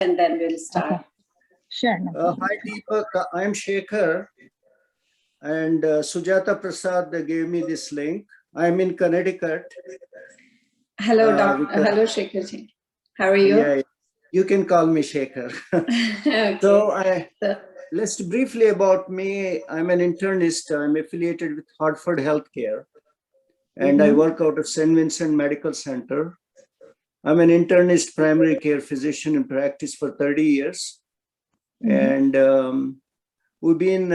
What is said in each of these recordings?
and then we'll start. Okay. Sure. No Hi, Deepak. I'm Shekhar, and Sujata Prasad gave me this link. I'm in Connecticut. Hello, Doctor. Hello, Shekhar ji. How are you? Yeah, you can call me Shekhar. Okay. So, let's briefly about me. I'm an internist. I'm affiliated with Hartford Healthcare, and I work out of St. Vincent Medical Center. I'm an internist primary care physician in practice for 30 years. And we've been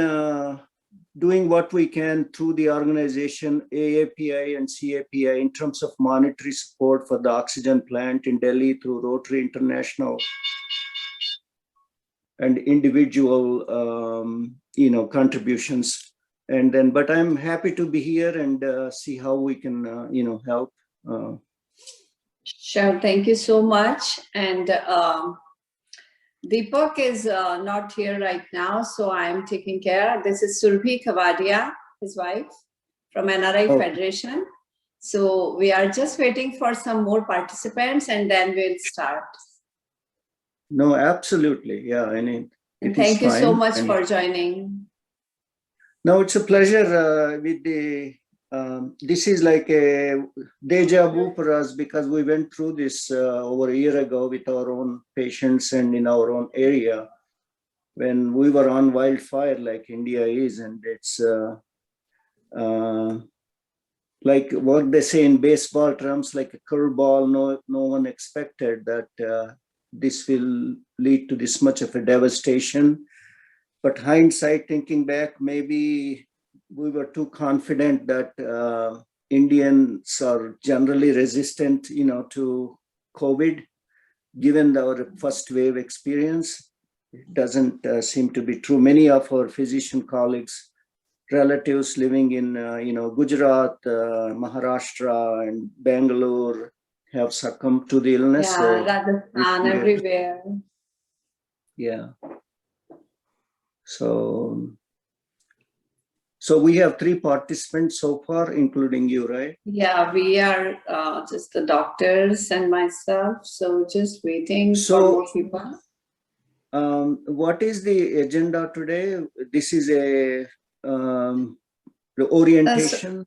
doing what we can through the organization AAPI and CAPI in terms of monetary support for the oxygen plant in Delhi through Rotary International and individual, contributions. And then, but I'm happy to be here and see how we can, help. Sure. Thank you so much. And Deepak is not here right now, so I'm taking care. This is Surbhi Khavadia, his wife, from NRI Federation. So we are just waiting for some more participants, and then we'll start. No, absolutely. Yeah, I mean, thank you so much for joining. No, it's a pleasure with the, this is like a deja vu for us because we went through this over a year ago with our own patients and in our own area when we were on wildfire like India is. And it's like what they say in baseball terms, like a curveball. No one expected that this will lead to this much of a devastation. But hindsight, thinking back, maybe we were too confident that Indians are generally resistant, to COVID, given our first wave experience. It doesn't seem to be true. Many of our physician colleagues, relatives living in, Gujarat, Maharashtra, and Bangalore have succumbed to the illness. Yeah, Rajasthan, everywhere. Yeah. So we have 3 participants so far, including you, right? Yeah, we are just the doctors and myself. So just waiting for more people. What is the agenda today? This is a the orientation.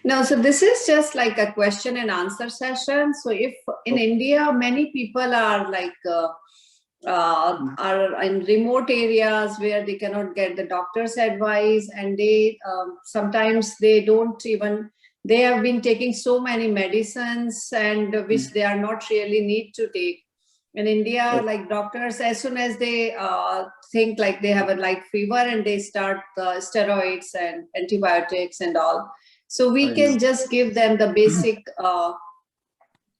No, so this is just like a question and answer session. So if in India, many people are like are in remote areas where they cannot get the doctor's advice, and they sometimes they don't even, they have been taking so many medicines and which they are not really need to take. In India, like doctors, as soon as they think like they have a light fever and they start steroids and antibiotics and all. So we can just give them the basic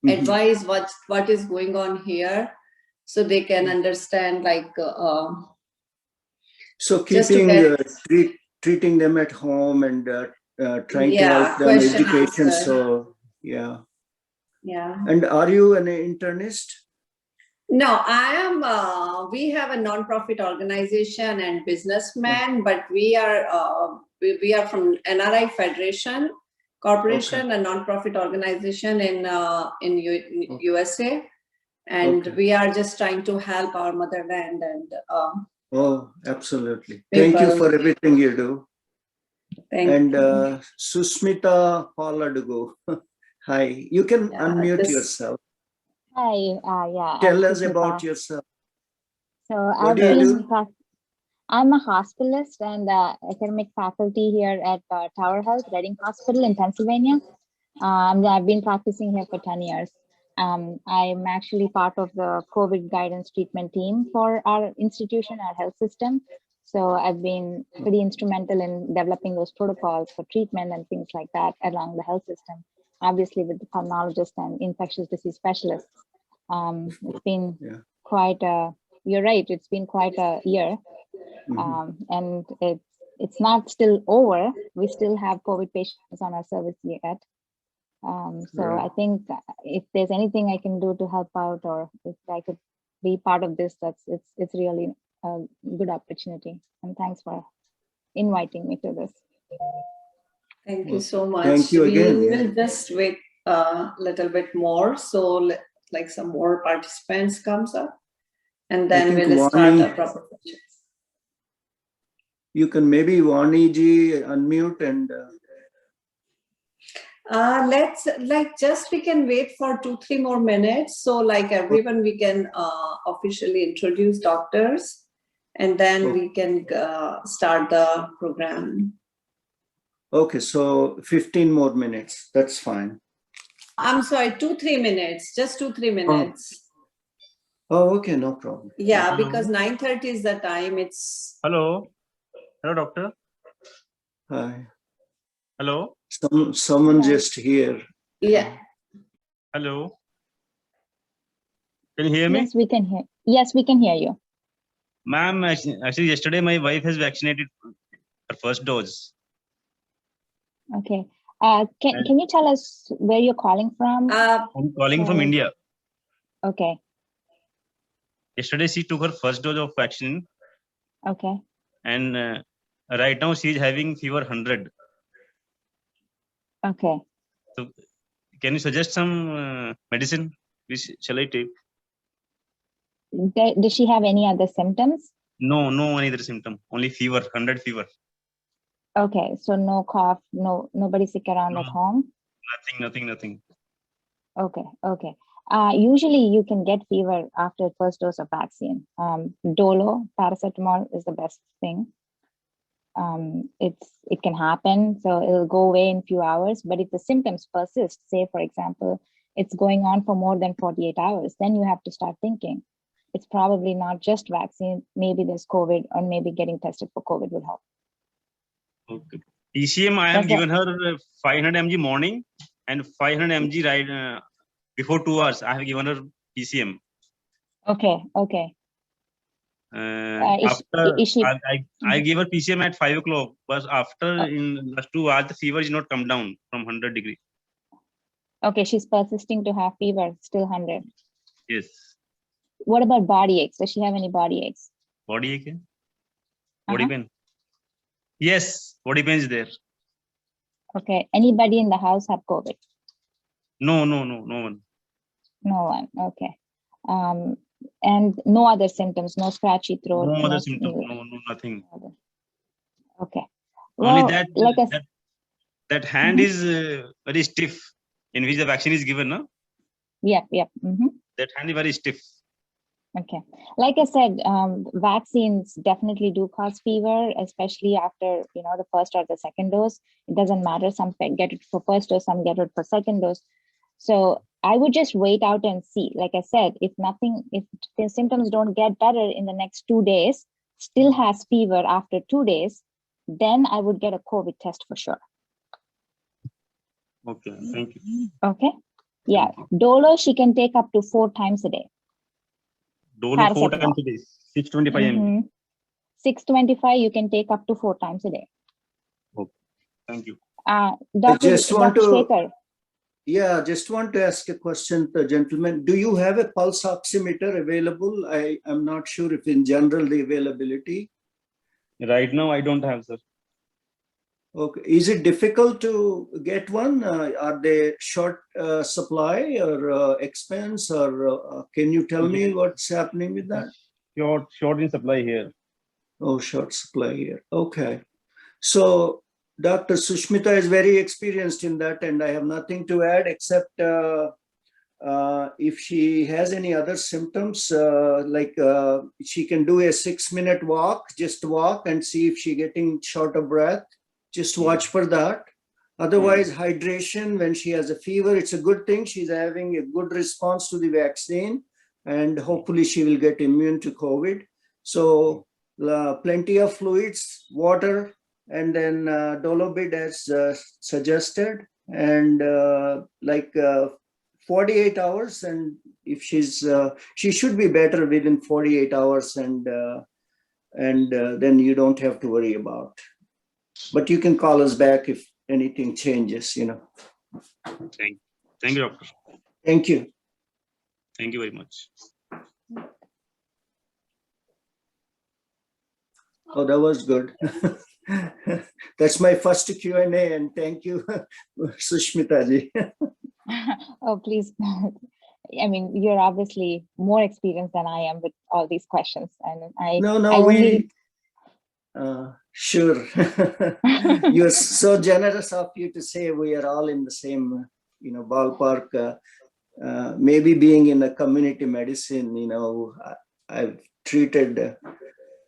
advice, what is going on here, so they can understand like. So keeping treating them at home and trying to help them education. So yeah. And are you an internist? No, I am. We have a non-profit organization and businessman, but we are from NRI Federation Corporation, a non-profit organization in USA, and we are just trying to help our motherland and. Oh, absolutely! Thank you for everything you do. Thank you. And Susmita Paladugo, hi. You can unmute yourself. Hi, yeah. Tell us about yourself. So I'm a hospitalist and academic faculty here at Tower Health, Reading Hospital in Pennsylvania. I've been practicing here for 10 years. I'm actually part of the COVID guidance treatment team for our institution, our health system. So I've been pretty instrumental in developing those protocols for treatment and things like that along the health system, obviously with the pulmonologists and infectious disease specialists. It's been quite you're right, it's been quite a year. And it's not still over. We still have COVID patients on our service yet. So I think if there's anything I can do to help out, or if I could be part of this, it's really a good opportunity. And thanks for inviting me to this. Thank you so much. Thank you again. We will just wait a little bit more, so like some more participants comes up. And then think we'll start Vani- a proper session. You can maybe Vani ji unmute and Let's we can wait for 2-3 more minutes. So like everyone, we can officially introduce doctors, and then we can start the program. okay, so 15 more minutes. That's fine. I'm sorry, 2-3 minutes, just 2-3 minutes. Oh, okay, no problem. Yeah, Hello. because 9:30 is the time. It's Hello. Hello, doctor. Hi. Hello. Someone Hello. just here. yeah. Hello. Can you hear me? Yes, we can hear. Yes, we can hear you. Ma'am, actually, yesterday my wife has vaccinated her first dose. Okay. Can you tell us where you're calling from? I'm calling from Sorry. India. Okay. Yesterday she took her first dose of vaccine, Okay. and right now she is having fever 100. Okay. So can you suggest some medicine which shall I take? Does she have any other symptoms? No any other symptom. Only fever, 100 fever. Okay. So no cough, nobody sick around at No. home. Nothing. Okay. Okay. Usually you can get fever after first dose of vaccine. Dolo, paracetamol is the best thing. It can happen, so it'll go away in few hours. But if the symptoms persist, say for example, it's going on for more than 48 hours, then you have to start thinking it's probably not just vaccine. Maybe there's COVID, or maybe getting tested for COVID will help. Okay. PCM I have Okay. given her 500 mg morning and 500 mg right before 2 hours. I have given her PCM. Okay. Okay. After Is she? I gave her PCM at 5 o'clock, but after in last 2 hours the fever is not come down from 100 degree. Okay, she's persisting to have fever, still 100. Yes. What about body aches? Does she have any body aches? Body ache? Body Uh-huh. pain? Yes, body pain is there. Okay. Anybody in the house have COVID? No one. No one. Okay. And no other symptoms, no scratchy throat. No other symptom. No, nothing. Okay. Only Well, that like I said, that hand Mhm. is very stiff in which the vaccine is given. No? Yep. That hand is very stiff. Okay. Like I said, vaccines definitely do cause fever, especially after, the first or the second dose. It doesn't matter. Some get it for first dose, some get it for second dose. So I would just wait out and see. Like I said, if the symptoms don't get better in the next 2 days, still has fever after 2 days, then I would get a COVID test for sure. Okay, thank you. Okay. Yeah. Dolo, she can take up to 4 times a day. Dolo 4 Paracetamol. times a day, 625 mg. Mhm. 625, you can take up to 4 times a day. Thank you. Dr. just want Dr. to- Shekhar, Yeah, just want to ask a question, to gentlemen. Do you have a pulse oximeter available? I'm not sure if in general the availability. Right now I don't have, sir. Okay, is it difficult to get one? Are they short supply or expense, or can you tell me what's happening with that? Short in supply here. Oh, short supply here. Okay. So Dr. Sushmita is very experienced in that, and I have nothing to add except if she has any other symptoms, she can do a 6-minute walk, just walk and see if she's getting short of breath. Just watch for that. Otherwise, hydration when she has a fever, it's a good thing. She's having a good response to the vaccine, and hopefully she will get immune to COVID. So plenty of fluids, water, and then Dolobid as suggested, and 48 hours. And if she should be better within 48 hours, and then you don't have to worry about. But you can call us back if anything changes, Thank you, doctor. Thank you. Thank you very much. Oh, that was good. That's my first Q&A, and thank you, Sushmita ji. oh, please. I mean, you're obviously more experienced than I am with all these questions, and I No, only. Sure. You're so generous of you to say we are all in the same, ballpark. Maybe being in a community medicine, I've treated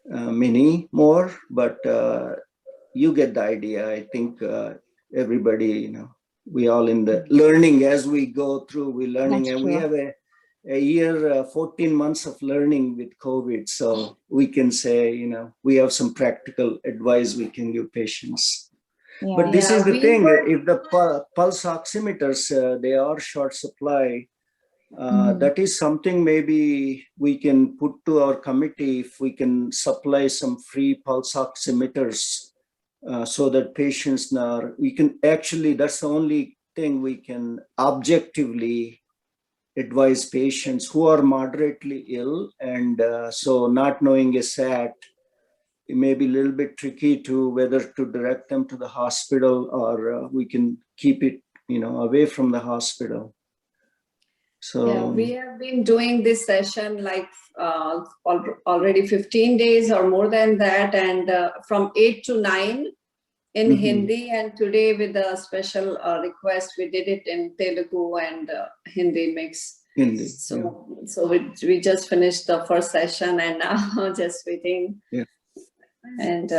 many more, but you get the idea. I think everybody, we all in the learning as we go through, we're learning. That's And we true. have a year, 14 months of learning with COVID. So we can say, we have some practical advice we can give patients. Yeah. But this Yeah, is the we thing, were- if the pulse oximeters, they are short supply, Mhm. that is something maybe we can put to our committee if we can supply some free pulse oximeters so that patients now, we can actually, that's the only thing we can objectively advise patients who are moderately ill. And so not knowing a SAT, it may be a little bit tricky to whether to direct them to the hospital or we can keep it, away from the hospital. So Yeah, we have been doing this session like already 15 days or more than that, and from 8 to 9 in Mhm. Hindi, and today with a special request, we did it in Telugu and Hindi mix. Hindi, So we just finished the first session and now just waiting. Yeah. And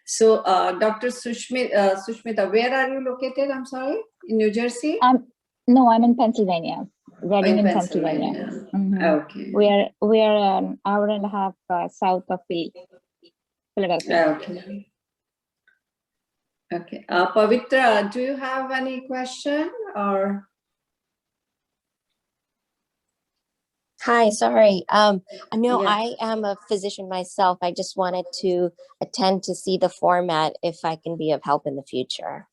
so Dr. Sushmita, where are you located? I'm sorry, in New Jersey? No, I'm in Pennsylvania, Reading In in Pennsylvania. Mhm. Okay. We are an hour and a half south of Philadelphia. Okay. Okay. Pavitra, do you have any question or? Hi, sorry. No, Yeah. I am a physician myself. I just wanted to attend to see the format if I can be of help in the future.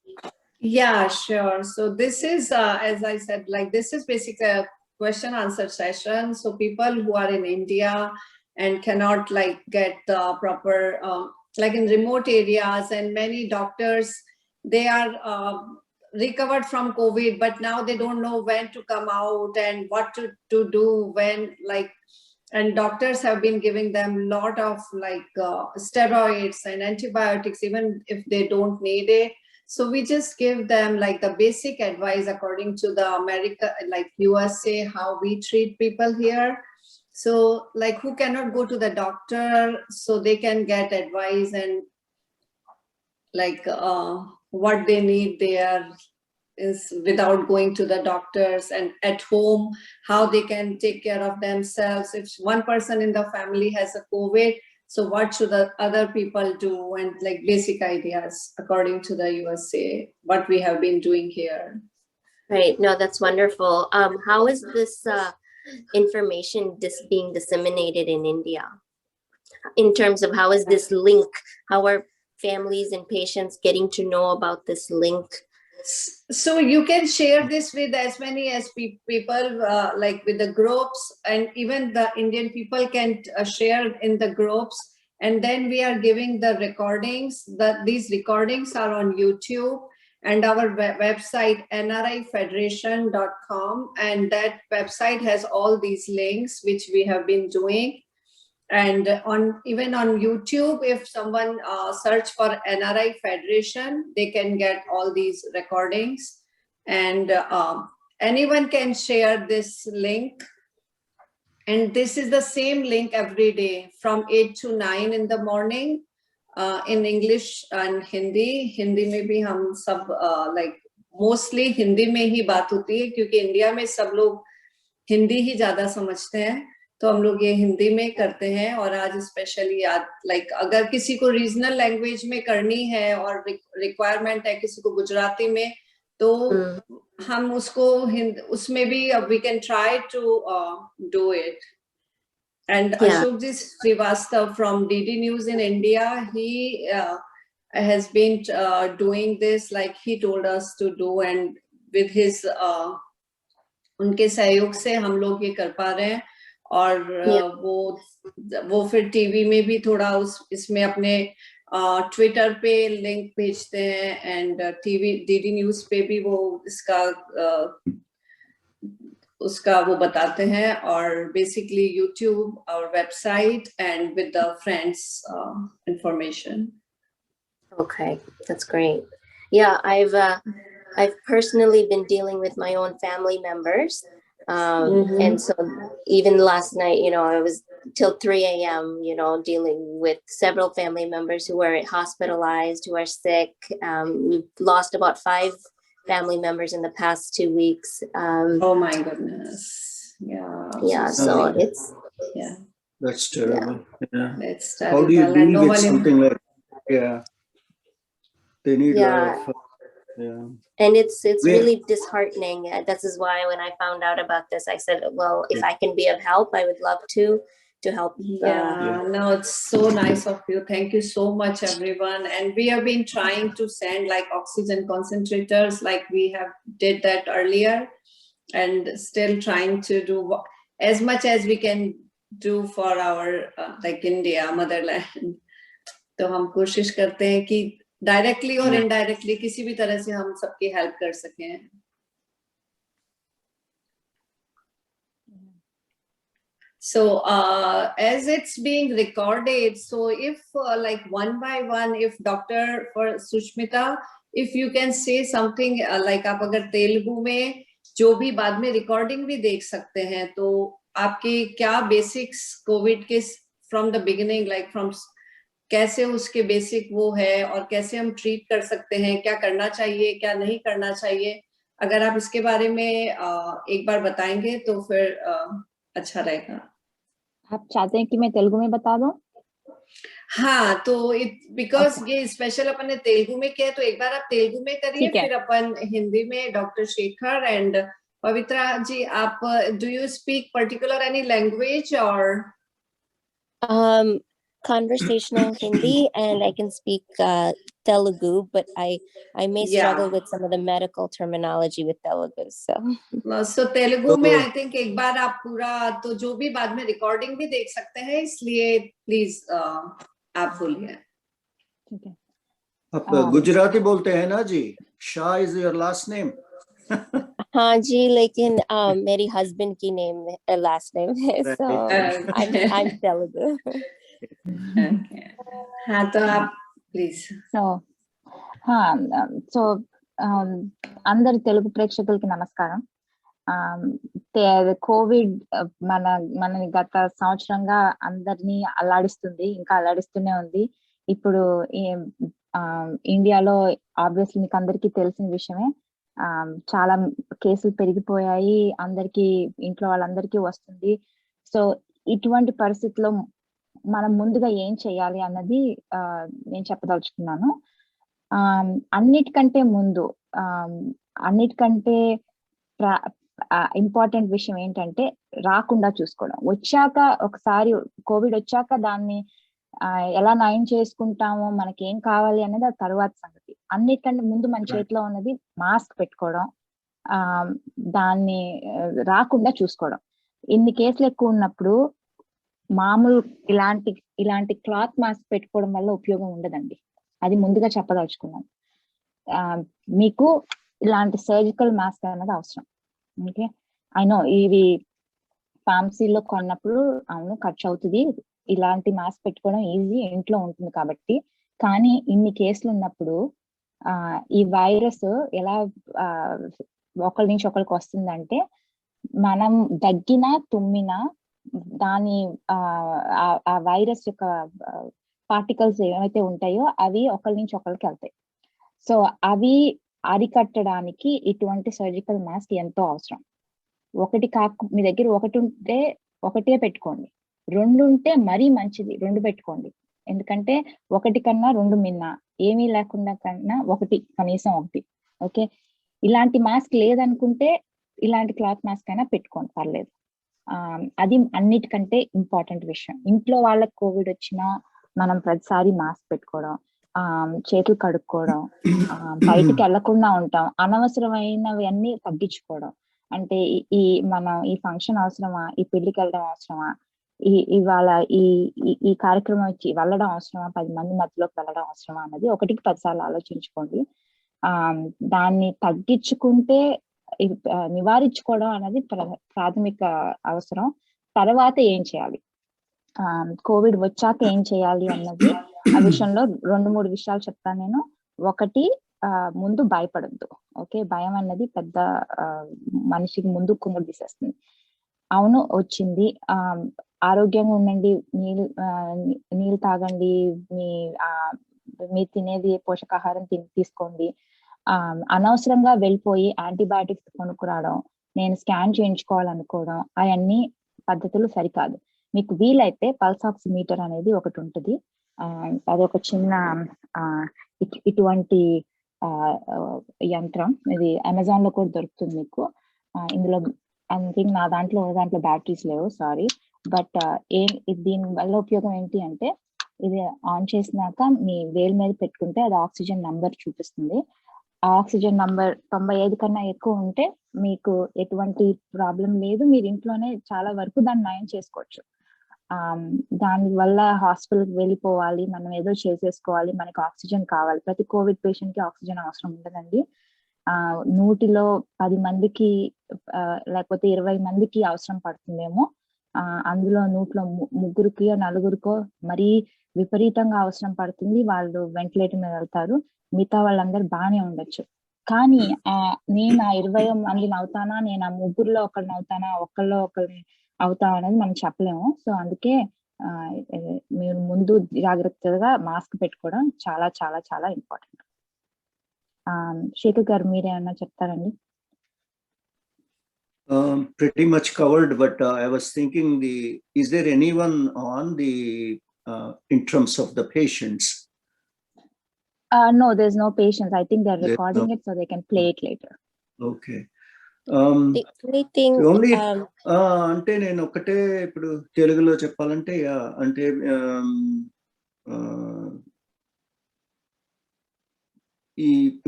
Yeah, sure. So this is, as I said, like this is basically a question answer session. So people who are in India and cannot like get the proper, like in remote areas, and many doctors, they are recovered from COVID, but now they don't know when to come out and what to do when, like, and doctors have been giving them a lot of like steroids and antibiotics, even if they don't need it. So we just give them like the basic advice according to the America, like USA, how we treat people here. So like who cannot go to the doctor, so they can get advice and like what they need there is without going to the doctors, and at home, how they can take care of themselves. If one person in the family has a COVID, so what should the other people do, and like basic ideas according to the USA, what we have been doing here. Right. No, that's wonderful. How is this information being disseminated in India? In terms of how is this link? How are families and patients getting to know about this link? So you can share this with as many as people, like with the groups, and even the Indian people can share in the groups. And then we are giving the recordings. These recordings are on YouTube and our website nrifederation.com, and that website has all these links which we have been doing. And even on YouTube, if someone search for NRI Federation, they can get all these recordings, and anyone can share this link. And this is the same link every day from 8 to 9 in the morning in English and Hindi. Hindi में भी हम सब like mostly Hindi में ही बात होती है, क्योंकि India में सब लोग हिंदी ही ज्यादा समझते हैं, तो हम लोग ये हिंदी में करते हैं. और आज स्पेशली आज लाइक अगर किसी को रीजनल लैंग्वेज में करनी है और रिक्वायरमेंट है किसी को गुजराती में, तो हम उसको उसमें भी we can try to do it. And Ashokji Srivastav from DD News in India, he has been doing this, like he told us to do, and with his उनके सहयोग से हम लोग ये कर पा रहे हैं. और वो फिर टीवी में भी थोड़ा इसमें अपने ट्विटर पे लिंक भेजते हैं, एंड टीवी डीडी न्यूज पे भी वो इसका उसका वो बताते हैं, और बेसिकली यूट्यूब और website and with the friends information. Okay, that's great. Yeah, I've personally been dealing with my own family members. And so even last night, you know, I was till 3 a.m., you know, dealing with several family members who are hospitalized, who are sick. We've lost about 5 family members in the past 2 weeks. Oh my goodness. Yeah. Yeah, so sorry. it's, Yeah, That's terrible. Yeah. it's How terrible. do you And deal no with one something like, yeah, they need a yeah. lot of, yeah. And it's Where- really disheartening. This is why when I found out about this, I said, well, if I can be of help, I would love to help. Yeah, no, it's so nice of you. Thank you so much, everyone. And we have been trying to send like oxygen concentrators, like we have did that earlier, and still trying to do as much as we can do for our like India, motherland. तो हम कोशिश करते हैं कि directly और indirectly किसी भी तरह से हम सबकी हेल्प कर सकें. So as it's being recorded, so if like one by one, if Dr. for Sushmita, if you can say something like आप अगर तेलुगु में जो भी बाद में recording भी देख सकते हैं, तो आपके क्या basics COVID के from the beginning, like from कैसे उसके बेसिक वो है और कैसे हम ट्रीट कर सकते हैं, क्या करना चाहिए क्या नहीं करना चाहिए, अगर आप इसके बारे में एक बार बताएंगे तो फिर अच्छा रहेगा. आप चाहते हैं कि मैं तेलुगु में बता दूं? हाँ, तो बिकॉज ये स्पेशल अपन ने तेलुगु में किया, तो एक बार आप तेलुगु में करिए, फिर अपन हिंदी में. डॉक्टर शेखर एंड पवित्रा जी, आप do you speak particular any language और? Conversational Hindi, and I can speak Telugu, but I may struggle with some of the medical terminology with Telugu. So Telugu में I think एक बार आप पूरा, तो जो भी बाद में रिकॉर्डिंग भी देख सकते हैं, इसलिए प्लीज आप बोलिए. ठीक है. आप गुजराती बोलते हैं ना जी? Shah is your last name? हाँ जी, लेकिन मेरी husband की name last name है, so I'm Telugu. हाँ, तो आप प्लीज. సో అందరి తెలుగు ప్రేక్షకులకి నమస్కారం. కోవిడ్ మనని గత సంవత్సరంగా అందరినీ అల్లాడిస్తుంది, ఇంకా అల్లాడిస్తూనే ఉంది. ఇప్పుడు ఇండియాలో ఆబ్వియస్లీ మీకు అందరికీ తెలిసిన విషయమే, చాలా కేసులు పెరిగిపోయాయి, అందరికీ ఇంట్లో వాళ్ళందరికీ వస్తుంది. సో ఇటువంటి పరిస్థితుల్లో మనం ముందుగా ఏం చేయాలి అన్నది నేను చెప్పదలుచుకున్నాను. అన్నిటికంటే ముందు అన్నిటికంటే ఇంపార్టెంట్ విషయం ఏంటంటే రాకుండా చూసుకోవడం. వచ్చాక ఒకసారి కోవిడ్ వచ్చాక దాన్ని ఎలా నయం చేసుకుంటామో, మనకి ఏం కావాలి అనేది అది తరువాత సంగతి. అన్నిటికంటే ముందు మన చేతిలో ఉన్నది మాస్క్ పెట్టుకోవడం, దాన్ని రాకుండా చూసుకోవడం. ఇన్ని కేసులు ఎక్కువ ఉన్నప్పుడు మామూలు ఇలాంటి క్లాత్ మాస్క్ పెట్టుకోవడం వల్ల ఉపయోగం ఉండదండి. అది ముందుగా చెప్పదలుచుకున్నాను. మీకు ఇలాంటి సర్జికల్ మాస్క్ అనేది అవసరం. ఓకే, అయినో ఇవి ఫార్మసీలో కొన్నప్పుడు అవును ఖర్చు అవుతుంది, ఇలాంటి మాస్క్ పెట్టుకోవడం ఈజీ, ఇంట్లో ఉంటుంది కాబట్టి. కానీ ఇన్ని కేసులు ఉన్నప్పుడు ఈ వైరస్ ఎలా ఒకరి నుంచి ఒకరికి వస్తుందంటే, మనం దగ్గినా తుమ్మినా దాని ఆ వైరస్ యొక్క పార్టికల్స్ ఏవైతే ఉంటాయో అవి ఒకరి నుంచి ఒకరికి వెళ్తాయి. సో అవి అరికట్టడానికి ఇటువంటి సర్జికల్ మాస్క్ ఎంతో అవసరం. మీ దగ్గర ఒకటి ఉంటే ఒకటే పెట్టుకోండి, 2 ఉంటే మరీ మంచిది, 2 పెట్టుకోండి. ఎందుకంటే 1 కన్నా 2 మిన్నా, ఏమీ లేకుండా కన్నా 1 కనీసం 1. ఓకే, ఇలాంటి మాస్క్ లేదనుకుంటే ఇలాంటి క్లాత్ మాస్క్ అయినా పెట్టుకోండి, పర్లేదు. అది అన్నిటికంటే ఇంపార్టెంట్ విషయం. ఇంట్లో వాళ్ళకి కోవిడ్ వచ్చినా మనం ప్రతిసారి మాస్క్ పెట్టుకోవడం, చేతులు కడుక్కోవడం, బయటికి వెళ్లకుండా ఉంటాం, అనవసరమైనవి అన్ని తగ్గించుకోవడం. అంటే మనం ఈ ఫంక్షన్ అవసరమా, ఈ పెళ్లికి వెళ్ళడం అవసరమా, ఇవాళ ఈ కార్యక్రమం వెళ్ళడం అవసరమా, 10 మంది మధ్యలోకి వెళ్ళడం అవసరమా అన్నది 1కి 10 సార్లు ఆలోచించుకోండి. దాన్ని తగ్గించుకుంటే నివారించుకోవడం అనేది ప్రాథమిక అవసరం. తర్వాత ఏం చేయాలి, కోవిడ్ వచ్చాక ఏం చేయాలి అన్నది ఆ విషయంలో 2-3 విషయాలు చెప్తాను నేను. ఒకటి, ముందు భయపడద్దు. ఓకే, భయం అన్నది పెద్ద మనిషికి ముందు కుంగడి తీసేస్తుంది. అవును వచ్చింది, ఆరోగ్యంగా ఉండండి, నీళ్ళు తాగండి, మీరు తినేది పోషకాహారం తీసుకోండి. అనవసరంగా వెళ్ళిపోయి యాంటీబయాటిక్స్ కొనుక్కురావడం, నేను స్కాన్ చేయించుకోవాలనుకోవడం, అవన్నీ పద్ధతులు సరికాదు. మీకు వీలైతే పల్స్ ఆక్సిమీటర్ అనేది ఒకటి ఉంటుంది. అదొక చిన్న ఇటువంటి యంత్రం, ఇది అమెజాన్ లో కూడా దొరుకుతుంది మీకు. ఇందులో ఐ థింక్ నా దాంట్లో బ్యాటరీస్ లేవు, సారీ. బట్ దీని వల్ల ఉపయోగం ఏంటి అంటే, ఇది ఆన్ చేసినాక మీ వేలు మీద పెట్టుకుంటే అది ఆక్సిజన్ నంబర్ చూపిస్తుంది. ఆ ఆక్సిజన్ నంబర్ 95 కన్నా ఎక్కువ ఉంటే మీకు ఎటువంటి ప్రాబ్లం లేదు, మీరు ఇంట్లోనే చాలా వరకు దాన్ని నయం చేసుకోవచ్చు. దాని వల్ల హాస్పిటల్కి వెళ్ళిపోవాలి, మనం ఏదో చేసేసుకోవాలి, మనకి ఆక్సిజన్ కావాలి. ప్రతి కోవిడ్ పేషెంట్ కి ఆక్సిజన్ అవసరం ఉండదండి. 100లో 10 మందికి లేకపోతే 20 మందికి అవసరం పడుతుందేమో. అందులో 100లో 3-4 మరీ విపరీతంగా అవసరం పడుతుంది, వాళ్ళు వెంటిలేటర్ మీద వెళ్తారు. మిగతా వాళ్ళందరూ బాగానే ఉండొచ్చు. కానీ నేను 20 మందిని అవుతానా, నేను 3లో ఒకరిని అవుతానా, ఒకళ్ళు అవుతా అనేది మనం చెప్పలేము. సో అందుకే మీరు ముందు జాగ్రత్తగా మాస్క్ పెట్టుకోవడం చాలా చాలా చాలా ఇంపార్టెంట్. శేఖర్ గారు మీరేమన్నా చెప్తారండి? Pretty much covered, but I was thinking, is there anyone on in terms of the patients? No, there's no patients. I think they're recording it so they can play it later. Okay. The only thing, అంటే నేను ఒకటే ఇప్పుడు తెలుగులో చెప్పాలంటే, అంటే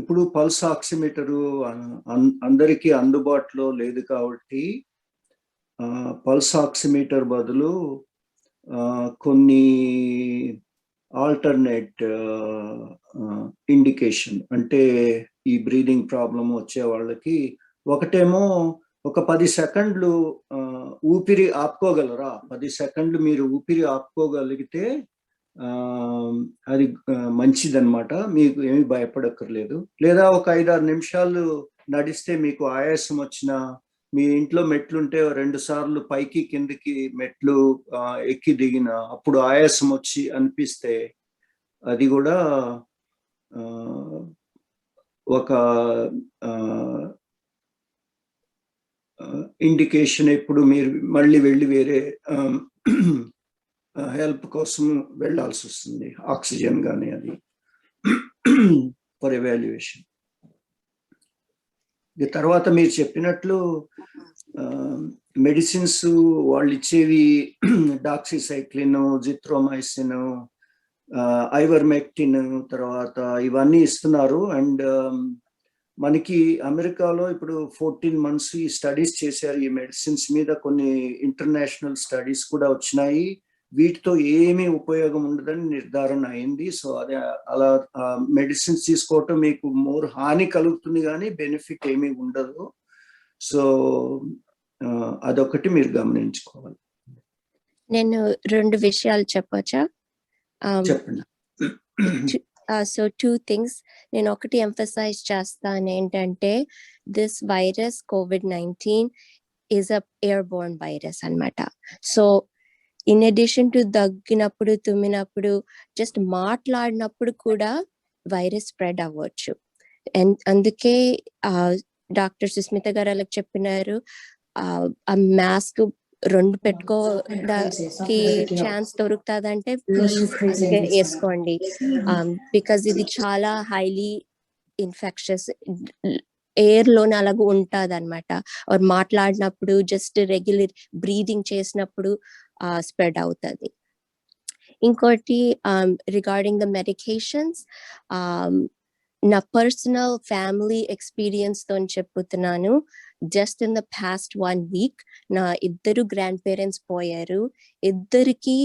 ఇప్పుడు pulse oximeter అందరికీ అందుబాటులో లేదు కాబట్టి పల్స్ ఆక్సిమీటర్ బదులు కొన్ని ఆల్టర్నేట్ ఇండికేషన్, అంటే ఈ బ్రీదింగ్ ప్రాబ్లం వచ్చే వాళ్ళకి ఒకటేమో ఒక 10 సెకండ్లు ఊపిరి ఆపుకోగలరా, 10 సెకండ్లు మీరు ఊపిరి ఆపుకోగలిగితే అది మంచిదన్నమాట, మీకు ఏమి భయపడక్కర్లేదు. లేదా ఒక 5-6 నిమిషాలు నడిస్తే మీకు ఆయాసం వచ్చినా, మీ ఇంట్లో మెట్లుంటే 2 సార్లు పైకి కిందికి మెట్లు ఎక్కి దిగిన అప్పుడు ఆయాసం వచ్చి అనిపిస్తే అది కూడా ఒక ఇండికేషన్. ఇప్పుడు మీరు మళ్ళీ వెళ్ళి వేరే హెల్ప్ కోసం వెళ్ళాల్సి వస్తుంది, ఆక్సిజన్ కానీ అది ఫర్ ఎవాల్యుయేషన్. తర్వాత మీరు చెప్పినట్లు మెడిసిన్స్ వాళ్ళు ఇచ్చేవి డాక్సిసైక్లిన్, జిత్రోమైసిన్, ఐవర్మెక్టిన్ తర్వాత ఇవన్నీ ఇస్తున్నారు. అండ్ మనకి అమెరికాలో ఇప్పుడు 14 months ఈ స్టడీస్ చేశారు ఈ మెడిసిన్స్ మీద. కొన్ని ఇంటర్నేషనల్ స్టడీస్ కూడా వచ్చినాయి, వీటితో ఏమీ ఉపయోగం ఉండదని నిర్ధారణ అయింది. సో అదే అలా మెడిసిన్స్ తీసుకోవటం మీకు మోర్ హాని కలుగుతుంది కానీ బెనిఫిట్ ఏమీ ఉండదు. సో అదొకటి మీరు గమనించుకోవాలి. నేను 2 విషయాలు చెప్పొచ్చా? చెప్పండి. So 2 things. నేను ఒకటి ఎంఫసైజ్ చేస్తాను ఏంటంటే, this virus COVID-19 is a airborne virus అన్నమాట. సో ఇన్ అడిషన్ టు దగ్గినప్పుడు, తుమ్మినప్పుడు, జస్ట్ మాట్లాడినప్పుడు కూడా వైరస్ స్ప్రెడ్ అవ్వచ్చు. అండ్ అందుకే డాక్టర్ సుస్మిత గారు అలా చెప్పినారు, ఆ మాస్క్ 2 పెట్టుకోవడానికి ఛాన్స్ దొరుకుతుందంటే వేసుకోండి. బికాజ్ ఇది చాలా హైలీ ఇన్ఫెక్షస్, ఎయిర్ లోనే అలాగ ఉంటుంది అనమాట. మాట్లాడినప్పుడు జస్ట్ రెగ్యులర్ బ్రీదింగ్ చేసినప్పుడు స్ప్రెడ్ అవుతుంది. ఇంకోటి రిగార్డింగ్ ద మెడికేషన్స్, నా పర్సనల్ ఫ్యామిలీ ఎక్స్పీరియన్స్ తో చెప్పుతున్నాను. Just in the past 1 week నా 2 గ్రాండ్ పేరెంట్స్ పోయారు. ఇద్దరికి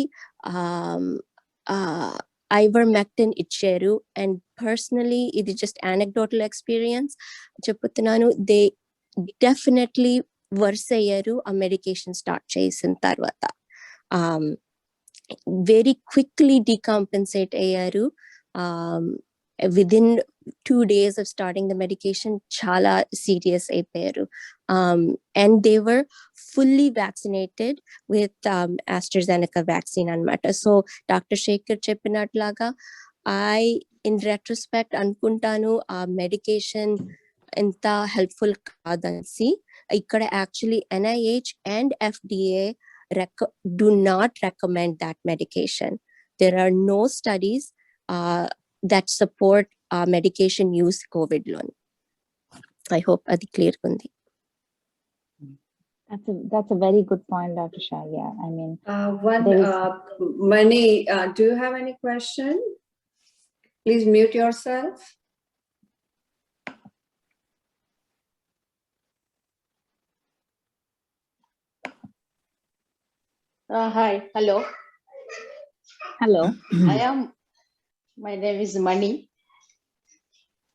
ఐవర్మెక్టిన్ ఇచ్చారు. అండ్ పర్సనలీ ఇది జస్ట్ అనెక్డోటల్ ఎక్స్పీరియన్స్ చెప్తున్నాను. definitely varsayaru a medication start chesin tarvata very quickly decompensate ayaru. Within 2 days of starting the medication, chala serious ayaru. And they were fully vaccinated with AstraZeneca vaccine anamata. So Dr. Shekhar cheppinatlaga, I in retrospect anukuntanu medication enta helpful kadansi. Ikkada actually NIH and FDA do not recommend that medication. There are no studies that support medication use COVID loan. I hope adi clear kundi. That's a very good point, Dr. Shalya. I mean, Mani, do you have any question? Please mute yourself. Hi, hello. hello. My name is Mani.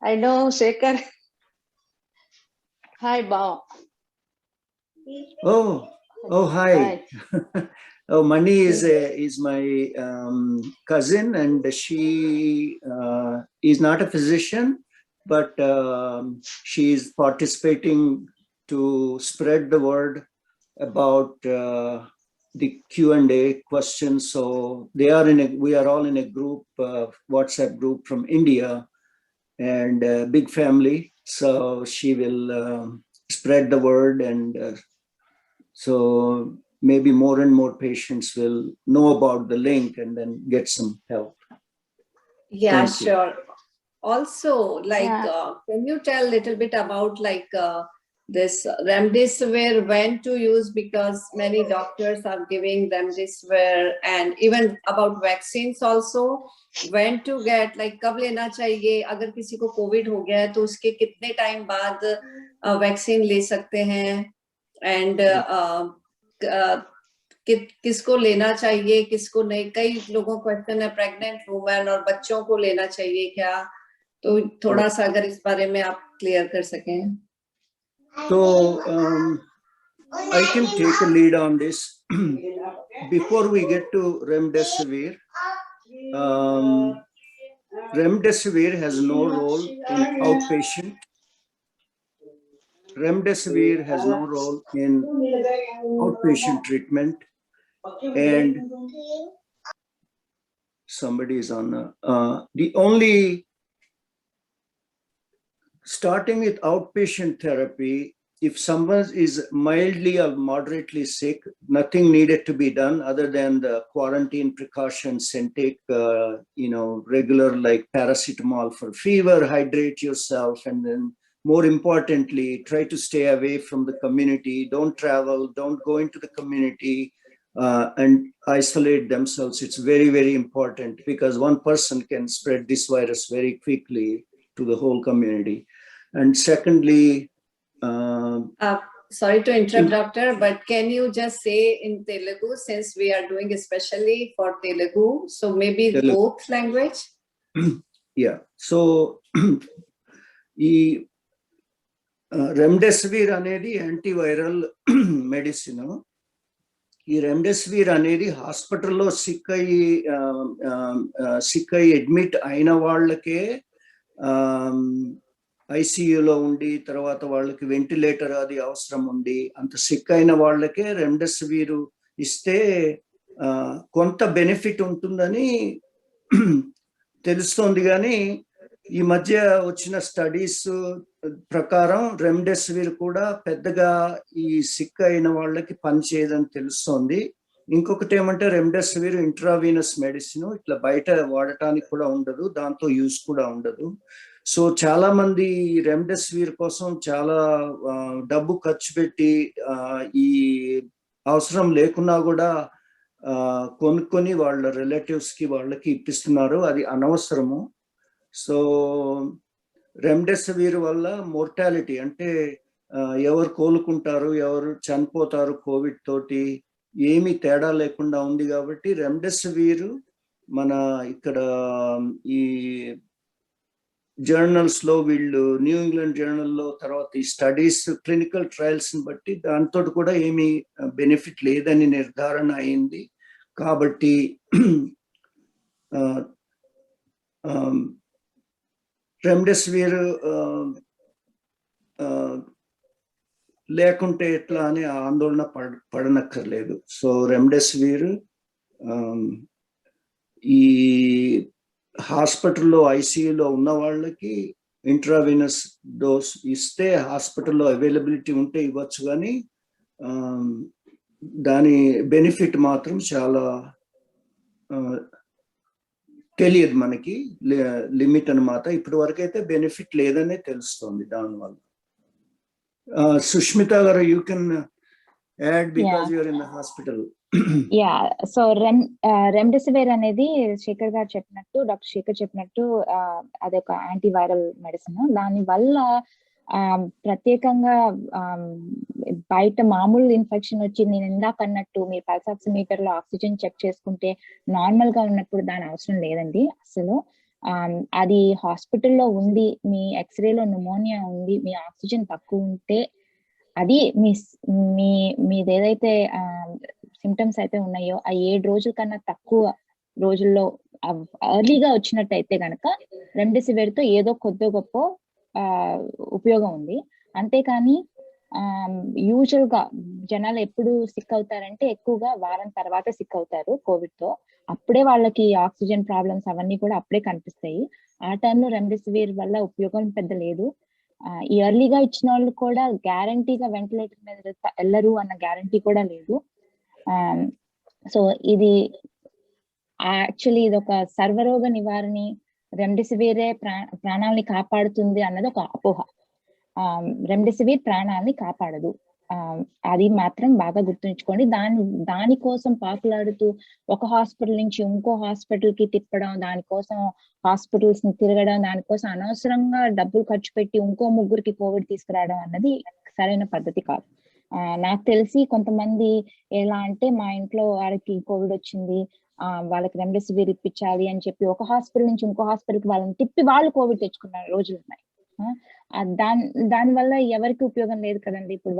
I know Shekhar. Hi, Bao. Oh, hi. Oh, Mani is my cousin, and she is not a physician, but she is participating to spread the word about the Q&A questions. So we are all in a group, WhatsApp group from India, and a big family. So she will spread the word, and so maybe more and more patients will know about the link and then get some help. Yeah, Thank you. sure. Also, like, Yeah. can you tell a little bit about like this remdesivir, when to use, because many doctors are giving remdesivir, and even about vaccines also, when to get, like कब लेना चाहिए, अगर किसी को Covid हो गया है तो उसके कितने टाइम बाद वैक्सीन ले सकते हैं, एंड किसको लेना चाहिए किसको नहीं. कई लोगों को क्वेश्चन है प्रेग्नेंट वुमेन और बच्चों को लेना चाहिए क्या, तो थोड़ा सा अगर इस बारे में आप क्लियर कर सकें. So I can take a lead on this. Before we get to remdesivir, remdesivir has no role in outpatient. Remdesivir has no role in outpatient treatment, and somebody is on the only starting with outpatient therapy. If someone is mildly or moderately sick, nothing needed to be done other than the quarantine precautions, and take regular like paracetamol for fever, hydrate yourself, and then more importantly, try to stay away from the community. Don't travel, don't go into the community, and isolate themselves. It's very, very important, because one person can spread this virus very quickly to the whole community. And secondly, sorry to interrupt, doctor, but can you just say in Telugu, since we are doing especially for Telugu, so maybe Telugu. both language? Yeah, so remdesivir anedi antiviral medicine. ఈ remdesivir అనేది హాస్పిటల్లో sick అయ్యి admit అయిన వాళ్ళకే, ఐసీయూలో ఉండి తర్వాత వాళ్ళకి వెంటిలేటర్ అది అవసరం ఉండి అంత సిక్ అయిన వాళ్ళకే రెమ్డెసివిర్ ఇస్తే కొంత బెనిఫిట్ ఉంటుందని తెలుస్తోంది. కానీ ఈ మధ్య వచ్చిన స్టడీస్ ప్రకారం రెమ్డెసివిర్ కూడా పెద్దగా ఈ సిక్ అయిన వాళ్ళకి పనిచేయదని తెలుస్తోంది. ఇంకొకటి ఏమంటే రెమ్డెసివిర్ ఇంట్రావీనస్ మెడిసిన్, ఇట్లా బయట వాడటానికి కూడా ఉండదు, దాంతో యూజ్ కూడా ఉండదు. సో చాలా మంది రెమ్డెసివిర్ కోసం చాలా డబ్బు ఖర్చు పెట్టి ఈ అవసరం లేకున్నా కూడా కొనుక్కొని వాళ్ళ రిలేటివ్స్ కి వాళ్ళకి ఇప్పిస్తున్నారు. అది అనవసరము. సో రెమ్డెసివిర్ వల్ల మోర్టాలిటీ అంటే ఎవరు కోలుకుంటారు ఎవరు చనిపోతారు కోవిడ్ తోటి ఏమీ తేడా లేకుండా ఉంది. కాబట్టి రెమ్డెసివిర్ మన ఇక్కడ ఈ జర్నల్స్ లో వీళ్ళు న్యూ ఇంగ్లాండ్ జర్నల్లో తర్వాత ఈ స్టడీస్ క్లినికల్ ట్రయల్స్ ని బట్టి దాంతో కూడా ఏమీ బెనిఫిట్ లేదని నిర్ధారణ అయింది. కాబట్టి రెమ్డెసివిర్ లేకుంటే ఎట్లా అని ఆందోళన పడనక్కర్లేదు. సో రెమ్డెసివిర్ ఈ హాస్పిటల్లో ఐసీయూలో ఉన్న వాళ్ళకి ఇంట్రావెనస్ డోస్ ఇస్తే హాస్పిటల్లో అవైలబిలిటీ ఉంటే ఇవ్వచ్చు, కానీ దాని బెనిఫిట్ మాత్రం చాలా తెలియదు మనకి, లిమిట్ అనమాట. ఇప్పటి వరకు అయితే బెనిఫిట్ లేదనే తెలుస్తుంది దానివల్ల. Sushmita garu, you can add because you're in the hospital. So remdesivir అనేది శేఖర్ గారు చెప్పినట్టు, డాక్టర్ శేఖర్ చెప్పినట్టు అదొక యాంటీవైరల్ మెడిసిన్. దాని వల్ల ప్రత్యేకంగా బయట మామూలు ఇన్ఫెక్షన్ వచ్చి నేను ఇందాక అన్నట్టు మీరు పల్స్ ఆక్సిమీటర్ లో ఆక్సిజన్ చెక్ చేసుకుంటే నార్మల్ గా ఉన్నప్పుడు దాని అవసరం లేదండి అసలు. అది హాస్పిటల్లో ఉండి మీ ఎక్స్రేలో న్యూమోనియా ఉంది, మీ ఆక్సిజన్ తక్కువ ఉంటే అది మీది ఏదైతే సిమ్టమ్స్ అయితే ఉన్నాయో ఆ 7 రోజుల కన్నా తక్కువ రోజుల్లో ఎర్లీగా వచ్చినట్టయితే కనుక రెమ్డెసివిర్ తో ఏదో కొద్ది గొప్ప ఉపయోగం ఉంది. అంతేకాని యూజువల్ గా జనాలు ఎప్పుడు సిక్ అవుతారంటే ఎక్కువగా వారం తర్వాత సిక్ అవుతారు కోవిడ్ తో. అప్పుడే వాళ్ళకి ఆక్సిజన్ ప్రాబ్లమ్స్ అవన్నీ కూడా అప్పుడే కనిపిస్తాయి. ఆ టైంలో రెమ్డెసివిర్ వల్ల ఉపయోగం పెద్ద లేదు. ఈ ఎర్లీగా ఇచ్చిన వాళ్ళు కూడా గ్యారంటీగా వెంటిలేటర్ మీద వెళ్ళరు అన్న గ్యారంటీ కూడా లేదు. సో ఇది యాక్చువల్లీ ఇది ఒక సర్వరోగ నివారణి, రెమ్డెసివిరే ప్రాణాలని కాపాడుతుంది అన్నది ఒక అపోహ. రెమ్డెసివిర్ ప్రాణాలని కాపాడదు, అది మాత్రం బాగా గుర్తుంచుకోండి. దానికోసం పాకులాడుతూ ఒక హాస్పిటల్ నుంచి ఇంకో హాస్పిటల్ కి తిప్పడం, దానికోసం హాస్పిటల్స్ ని తిరగడం, దానికోసం అనవసరంగా డబ్బులు ఖర్చు పెట్టి ఇంకో 3కి కోవిడ్ తీసుకురావడం అన్నది సరైన పద్ధతి కాదు. నాకు తెలిసి కొంతమంది ఎలా అంటే మా ఇంట్లో వారికి కోవిడ్ వచ్చింది, వాళ్ళకి రెమ్డెసివిర్ ఇప్పించాలి అని చెప్పి ఒక హాస్పిటల్ నుంచి ఇంకో హాస్పిటల్ కి వాళ్ళని తిప్పి వాళ్ళు కోవిడ్ తెచ్చుకున్న రోజులు ఉన్నాయి. దాని వల్ల ఎవరికి ఉపయోగం లేదు కదండి. ఇప్పుడు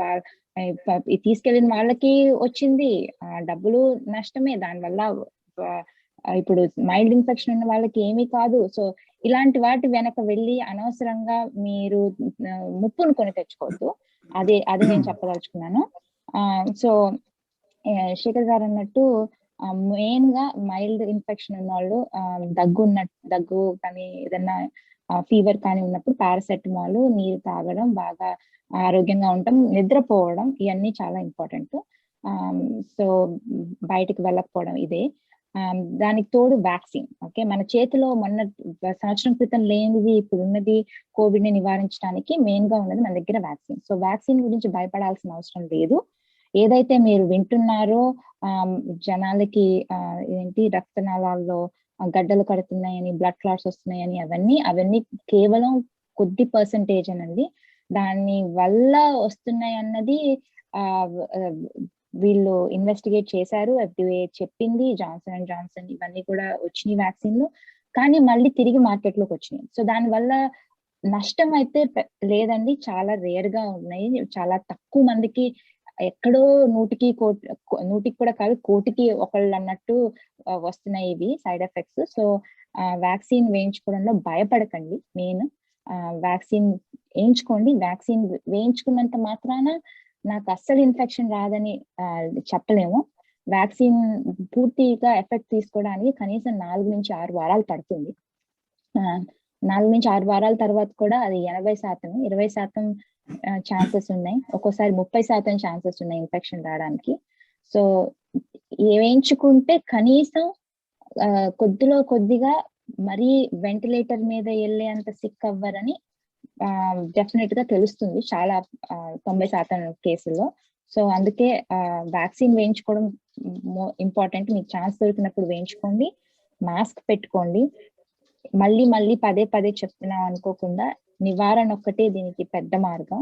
తీసుకెళ్లిన వాళ్ళకి వచ్చింది, డబ్బులు నష్టమే. దానివల్ల ఇప్పుడు మైల్డ్ ఇన్ఫెక్షన్ ఉన్న వాళ్ళకి ఏమీ కాదు. సో ఇలాంటి వాటి వెనక వెళ్ళి అనవసరంగా మీరు ముప్పును కొని తెచ్చుకోవద్దు. అది నేను చెప్పదలుచుకున్నాను. సో శేఖర్ గారు అన్నట్టు మెయిన్ గా మైల్డ్ ఇన్ఫెక్షన్ ఉన్న వాళ్ళు దగ్గు కానీ ఏదన్నా ఫీవర్ కానీ ఉన్నప్పుడు పారాసెటమాల్, నీరు తాగడం, బాగా ఆరోగ్యంగా ఉండటం, నిద్రపోవడం, ఇవన్నీ చాలా ఇంపార్టెంట్. సో బయటికి వెళ్ళకపోవడం ఇదే. దానికి తోడు వ్యాక్సిన్. ఓకే, మన చేతిలో మొన్న సంవత్సరం క్రితం లేనిది ఇప్పుడు ఉన్నది కోవిడ్ ని నివారించడానికి మెయిన్ గా ఉన్నది మన దగ్గర వ్యాక్సిన్. సో వ్యాక్సిన్ గురించి భయపడాల్సిన అవసరం లేదు. ఏదైతే మీరు వింటున్నారో జనాలకి రక్తనాళాల్లో గడ్డలు కడుతున్నాయని, బ్లడ్ క్లాట్స్ వస్తున్నాయని, అవన్నీ కేవలం కొద్ది పర్సంటేజ్ అనండి. దాని వల్ల వస్తున్నాయి అన్నది వీళ్ళు ఇన్వెస్టిగేట్ చేశారు, FDA చెప్పింది, జాన్సన్ అండ్ జాన్సన్ ఇవన్నీ కూడా వచ్చినాయి వ్యాక్సిన్లు, కానీ మళ్ళీ తిరిగి మార్కెట్ లోకి వచ్చినాయి. సో దాని వల్ల నష్టం అయితే లేదండి, చాలా రేర్ గా ఉన్నాయి. చాలా తక్కువ మందికి, ఎక్కడో 100కి కూడా కాదు, 1,00,00,000కి ఒకళ్ళు అన్నట్టు వస్తున్నాయి ఇవి సైడ్ ఎఫెక్ట్స్. సో వ్యాక్సిన్ వేయించుకోవడంలో భయపడకండి. మెయిన్ వ్యాక్సిన్ వేయించుకోండి. వ్యాక్సిన్ వేయించుకున్నంత మాత్రాన నాకు అస్సలు ఇన్ఫెక్షన్ రాదని చెప్పలేము. వ్యాక్సిన్ పూర్తిగా ఎఫెక్ట్ తీసుకోవడానికి కనీసం 4 నుంచి 6 వారాలు పడుతుంది. 4 నుంచి 6 వారాల తర్వాత కూడా అది 80%, 20% ఛాన్సెస్ ఉన్నాయి, ఒక్కోసారి 30% ఛాన్సెస్ ఉన్నాయి ఇన్ఫెక్షన్ రావడానికి. సో వేయించుకుంటే కనీసం కొద్దిగా మరీ వెంటిలేటర్ మీద వెళ్ళే అంత సిక్ అవ్వరని డెఫినెట్ గా తెలుస్తుంది చాలా 90% కేసుల్లో. సో అందుకే వ్యాక్సిన్ వేయించుకోవడం ఇంపార్టెంట్. మీకు ఛాన్స్ దొరికినప్పుడు వేయించుకోండి, మాస్క్ పెట్టుకోండి. మళ్ళీ పదే చెప్తున్నాం అనుకోకుండా, నివారణ ఒక్కటే దీనికి పెద్ద మార్గం.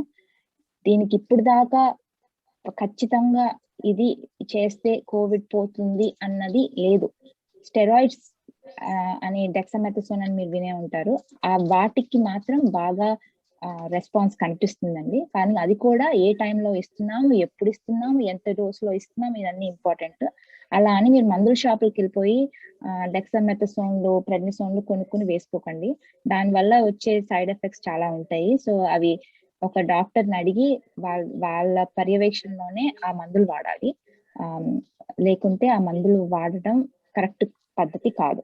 దీనికి ఇప్పుడు దాకా ఖచ్చితంగా ఇది చేస్తే కోవిడ్ పోతుంది అన్నది లేదు. స్టెరాయిడ్స్ అని డెక్సామెథసోన్ అని మీరు వినే ఉంటారు. ఆ వాటికి మాత్రం బాగా రెస్పాన్స్ కనిపిస్తుందండి. కానీ అది కూడా ఏ టైంలో ఇస్తున్నాము, ఎప్పుడు ఇస్తున్నాము, ఎంత డోసులో ఇస్తున్నాము, ఇవన్నీ ఇంపార్టెంట్. అలా అని మీరు మందుల షాపులకి వెళ్ళిపోయి డెక్సామెథసోన్లు, ప్రెడ్నిసోన్లు కొనుక్కుని వేసుకోకండి. దానివల్ల వచ్చే సైడ్ ఎఫెక్ట్స్ చాలా ఉంటాయి. సో అవి ఒక డాక్టర్ని అడిగి వాళ్ళ పర్యవేక్షణలోనే ఆ మందులు వాడాలి. లేకుంటే ఆ మందులు వాడటం కరెక్ట్ పద్ధతి కాదు.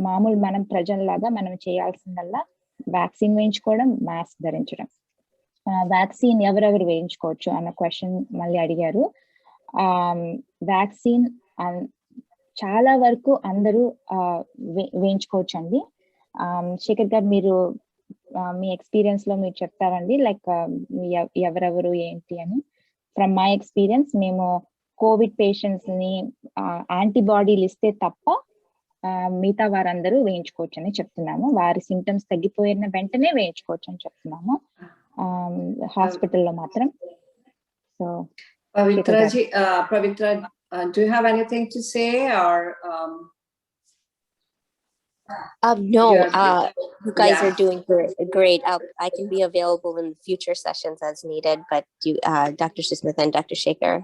మామూలు మనం ప్రజల్లాగా మనం చేయాల్సిందల్లా వ్యాక్సిన్ వేయించుకోవడం, మాస్క్ ధరించడం. వ్యాక్సిన్ ఎవరెవరు వేయించుకోవచ్చు అన్న క్వశ్చన్ మళ్ళీ అడిగారు. వ్యాక్సిన్ చాలా వరకు అందరూ వేయించుకోవచ్చు అండి. శేఖర్ గారు, మీరు మీ ఎక్స్పీరియన్స్ లో మీరు చెప్తారండి, లైక్ ఎవరెవరు ఏంటి అని. ఫ్రమ్ మై ఎక్స్పీరియన్స్, మేము కోవిడ్ పేషెంట్స్ ని యాంటీబాడీలు ఇస్తే తప్ప మిగతా వారందరూ వేయించుకోవచ్చు అని చెప్తున్నాము. వారి సింటమ్స్ తగ్గిపోయిన వెంటనే వేయించుకోవచ్చు అని చెప్తున్నాము హాస్పిటల్లో మాత్రం. So Pavitra, do you have anything to say, or No, you're- you guys Yeah. are doing great. I can be available in future sessions as needed, but you, Dr. Smith and Dr. Shaker are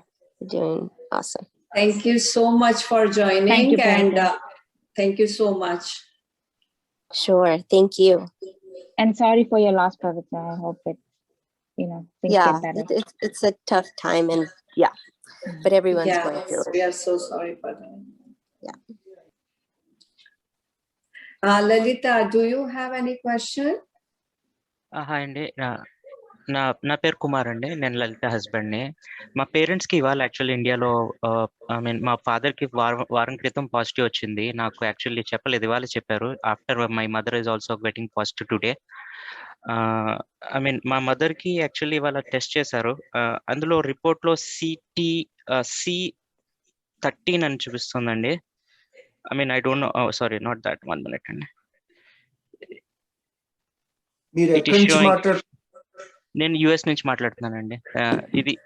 doing awesome. Thank you so much for joining. Thank you, and Pavitra. thank you so much. Sure, thank you. And sorry for your loss, Pavitra. I hope it, things Yeah, get better. it's a tough time, and yeah, but everyone's going through Yes, we it. are so sorry for that. Yeah. Lalita, do you have any question? Hi అండి, నా పేరు కుమార్ అండి. నేను లలిత హస్బెండ్ని. మా పేరెంట్స్కి ఇవాళ actually ఇండియాలో మా ఫాదర్కి వారం క్రితం పాజిటివ్ వచ్చింది. నాకు యాక్చువల్లీ చెప్పలేదు, ఇవాళ చెప్పారు. After my mother is also getting positive today. మా మదర్కి యాక్చువల్లీ ఇవాళ టెస్ట్ చేశారు. అందులో రిపోర్ట్లో C13 అని చూపిస్తుందండి. I don't know. Oh, sorry, not that. 1 minute అండి. మీరు It is ఎక్కడి నుంచి showing- నేను యుఎస్ నుంచి మాట్లాడుతున్నానండి. ఇది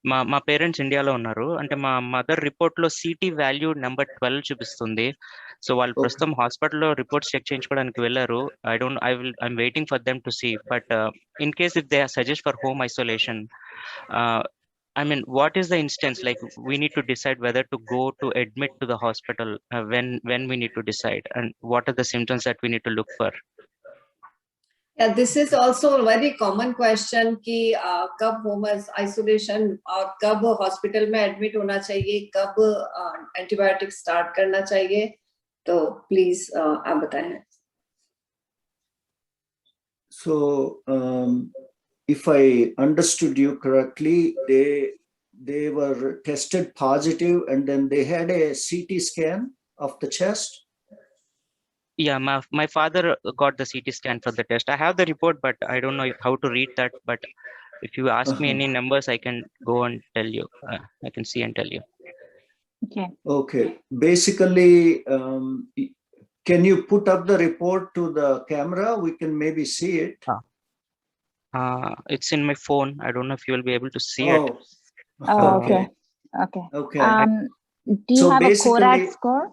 మా పేరెంట్స్ ఇండియాలో ఉన్నారు. అంటే మా మదర్ రిపోర్ట్ లో సిటీ వాల్యూ నెంబర్ 12 చూపిస్తుంది. సో వాళ్ళు ప్రస్తుతం హాస్పిటల్లో రిపోర్ట్స్ చెక్ చేయించుకోవడానికి వెళ్ళారు. I'm waiting for them to see. But in case if they suggest for home isolation, what is the instance? Like, we need to decide whether to go to admit to the hospital, when we need to decide, and what are the symptoms that we need to look for? Yeah, this is also a very common question कि कब home isolation और कब hospital में admit होना चाहिए, कब antibiotic start करना चाहिए. तो प्लीज आप बताएं. So, if I understood you correctly, they were tested positive and then they had a CT scan of the chest. Yeah, my father got the CT scan for the test. I have the report, but I don't know how to read that. But if you ask me any numbers, I can go and tell you. I can see and tell you. Okay. Basically, can you put up the report to the camera? We can maybe see it. It's in my phone. I don't know if you will be able to see it. Oh, okay. Okay. Do you So have a basically- Kodak score?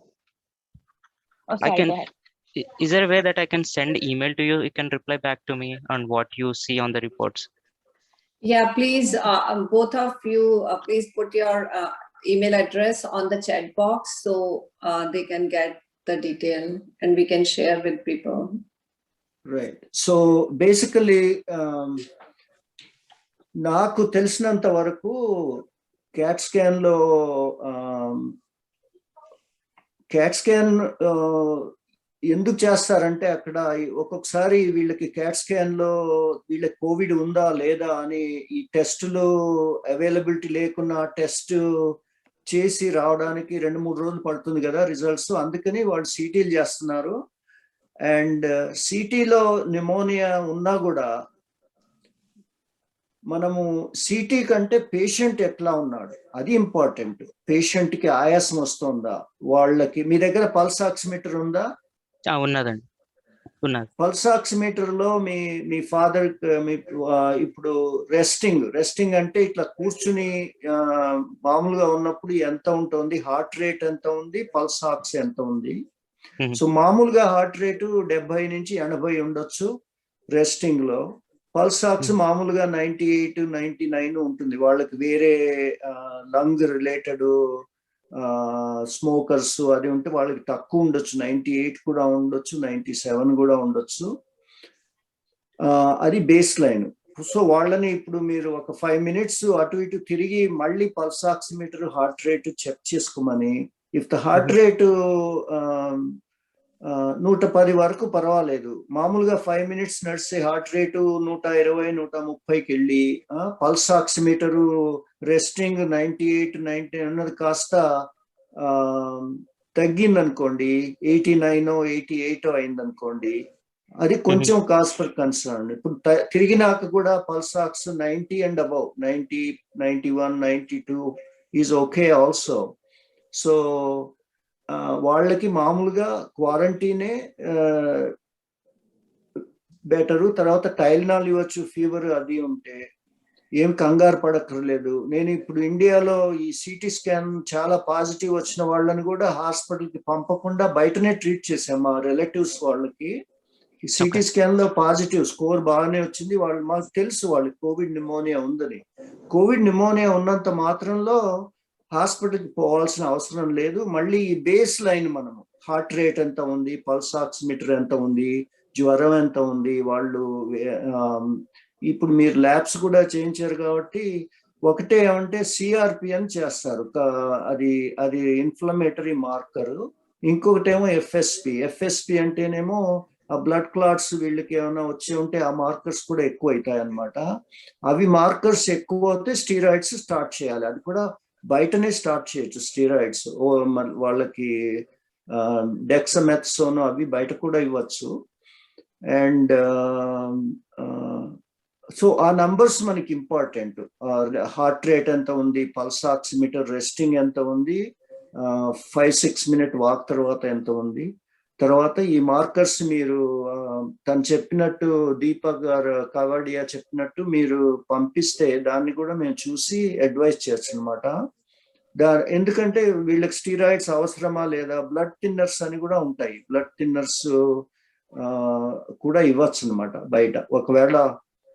Oh, sorry, can- go ahead. Is there a way that I can send email to you? You can reply back to me on what you see on the reports. Yeah, please, both of you, please put your email address on the chat box so they can get the detail and we can share with people. Right. So basically, నాకు తెలిసినంత వరకు cat scan ఎందుకు చేస్తారంటే అక్కడ ఒక్కొక్కసారి వీళ్ళకి cat scan లో వీళ్ళకి కోవిడ్ ఉందా లేదా అని ఈ టెస్టులు అవైలబిలిటీ లేకున్నా టెస్ట్ చేసి రావడానికి 2-3 రోజులు పడుతుంది కదా రిజల్ట్స్. అందుకని వాళ్ళు సిటీలు చేస్తున్నారు. అండ్ సిటీలో న్యూమోనియా ఉన్నా కూడా మనము సిటీ కంటే పేషెంట్ ఎట్లా ఉన్నాడు అది ఇంపార్టెంట్. పేషెంట్ కి ఆయాసం వస్తుందా, వాళ్ళకి మీ దగ్గర పల్స్ ఆక్సిమీటర్ ఉందా? ఉన్నదండి. ఉన్నది. పల్స్ ఆక్సిమీటర్ లో మీ ఫాదర్ ఇప్పుడు రెస్టింగ్ అంటే ఇట్లా కూర్చుని మామూలుగా ఉన్నప్పుడు ఎంత ఉంటుంది, హార్ట్ రేట్ ఎంత ఉంది, పల్స్ ఆక్స్ ఎంత ఉంది. సో మామూలుగా హార్ట్ రేటు 70 నుంచి 80 ఉండొచ్చు రెస్టింగ్ లో. పల్స్ ఆక్స్ మామూలుగా 98, 99 ఉంటుంది. వాళ్ళకి వేరే లంగ్ రిలేటెడ్ స్మోకర్స్ అది ఉంటే వాళ్ళకి తక్కువ ఉండొచ్చు, 98 కూడా ఉండొచ్చు, 97 కూడా ఉండొచ్చు. అది బేస్ లైన్. సో వాళ్ళని ఇప్పుడు మీరు ఒక 5 minutes అటు ఇటు తిరిగి మళ్ళీ pulse oximeter heart rate check చేసుకోమని, ఇఫ్ ద హార్ట్ రేటు 110 వరకు పర్వాలేదు, మామూలుగా 5 minutes నడిస్తే హార్ట్ రేటు 120, 130కి వెళ్ళి పల్స్ ఆక్సిమీటరు రెస్టింగ్ 98, 90 అన్నది కాస్త తగ్గిందనుకోండి, 89, 88 అయిందనుకోండి, అది కొంచెం కాజ్ ఫర్ కన్సర్న్. ఇప్పుడు తిరిగినాక కూడా pulse aux 90 and above, 90, 91, 92 is okay also. So వాళ్ళకి మామూలుగా క్వారంటైనే బెటరు. తర్వాత టైల్నాల్ ఇవ్వచ్చు ఫీవర్ అది ఉంటే, ఏం కంగారు పడక్కర్లేదు. నేను ఇప్పుడు ఇండియాలో ఈ సిటీ స్కాన్ చాలా పాజిటివ్ వచ్చిన వాళ్ళని కూడా హాస్పిటల్కి పంపకుండా బయటనే ట్రీట్ చేసాం మా రిలేటివ్స్ వాళ్ళకి. సిటీ స్కాన్ లో పాజిటివ్ స్కోర్ బాగానే వచ్చింది. వాళ్ళు మాకు తెలుసు వాళ్ళకి కోవిడ్ నిమోనియా ఉందని. కోవిడ్ నిమోనియా ఉన్నంత మాత్రంలో హాస్పిటల్కి పోవాల్సిన అవసరం లేదు. మళ్ళీ ఈ బేస్ లైన్ మనము హార్ట్ రేట్ ఎంత ఉంది, పల్స్ ఆక్సిమీటర్ ఎంత ఉంది, జ్వరం ఎంత ఉంది, వాళ్ళు ఇప్పుడు మీరు ల్యాబ్స్ కూడా చేయించారు కాబట్టి ఒకటే ఏమంటే సిఆర్పి అని చేస్తారు, అది ఇన్ఫ్లమేటరీ మార్కర్. ఇంకొకటేమో ఎఫ్ఎస్పి అంటేనేమో ఆ బ్లడ్ క్లాట్స్ వీళ్ళకి ఏమైనా వచ్చి ఉంటే ఆ మార్కర్స్ కూడా ఎక్కువ అవుతాయి అన్నమాట. అవి మార్కర్స్ ఎక్కువ అవుతే స్టీరాయిడ్స్ స్టార్ట్ చేయాలి. అది కూడా బయటనే స్టార్ట్ చేయొచ్చు స్టీరాయిడ్స్. వాళ్ళకి డెక్సమెథసోన్ అవి బయట కూడా ఇవ్వచ్చు. అండ్ సో ఆ నంబర్స్ మనకి ఇంపార్టెంట్. హార్ట్ రేట్ ఎంత ఉంది, పల్స్ ఆక్సిమీటర్ రెస్టింగ్ ఎంత ఉంది, 5-6 minute వాక్ తర్వాత ఎంత ఉంది, తర్వాత ఈ మార్కర్స్ మీరు తను చెప్పినట్టు దీపక్ గారు కవాడియా చెప్పినట్టు మీరు పంపిస్తే దాన్ని కూడా మేము చూసి అడ్వైజ్ చేయొచ్చు అనమాట. ఎందుకంటే వీళ్ళకి స్టీరాయిడ్స్ అవసరమా లేదా, బ్లడ్ థిన్నర్స్ అని కూడా ఉంటాయి, బ్లడ్ థిన్నర్స్ కూడా ఇవ్వచ్చు అనమాట బయట, ఒకవేళ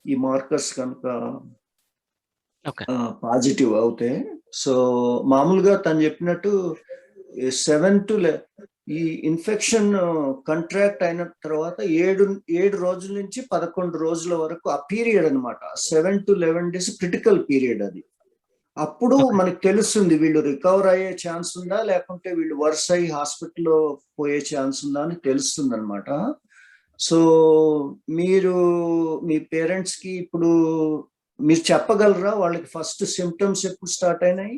ఈ మార్కర్స్ కనుక పాజిటివ్ అవుతే. సో మామూలుగా తను చెప్పినట్టు 7 to ఈ ఇన్ఫెక్షన్ కంట్రాక్ట్ అయిన తర్వాత 7 రోజుల నుంచి 11 రోజుల వరకు ఆ పీరియడ్ అనమాట, 7 to 11 days క్రిటికల్ పీరియడ్ అది. అప్పుడు మనకు తెలుస్తుంది వీళ్ళు రికవర్ అయ్యే ఛాన్స్ ఉందా లేకుంటే వీళ్ళు వర్స్ అయ్యి హాస్పిటల్లో పోయే ఛాన్స్ ఉందా అని తెలుస్తుంది అనమాట. సో మీరు మీ పేరెంట్స్ కి ఇప్పుడు మీరు చెప్పగలరా వాళ్ళకి ఫస్ట్ సిమ్టమ్స్ ఎప్పుడు స్టార్ట్ అయినాయి?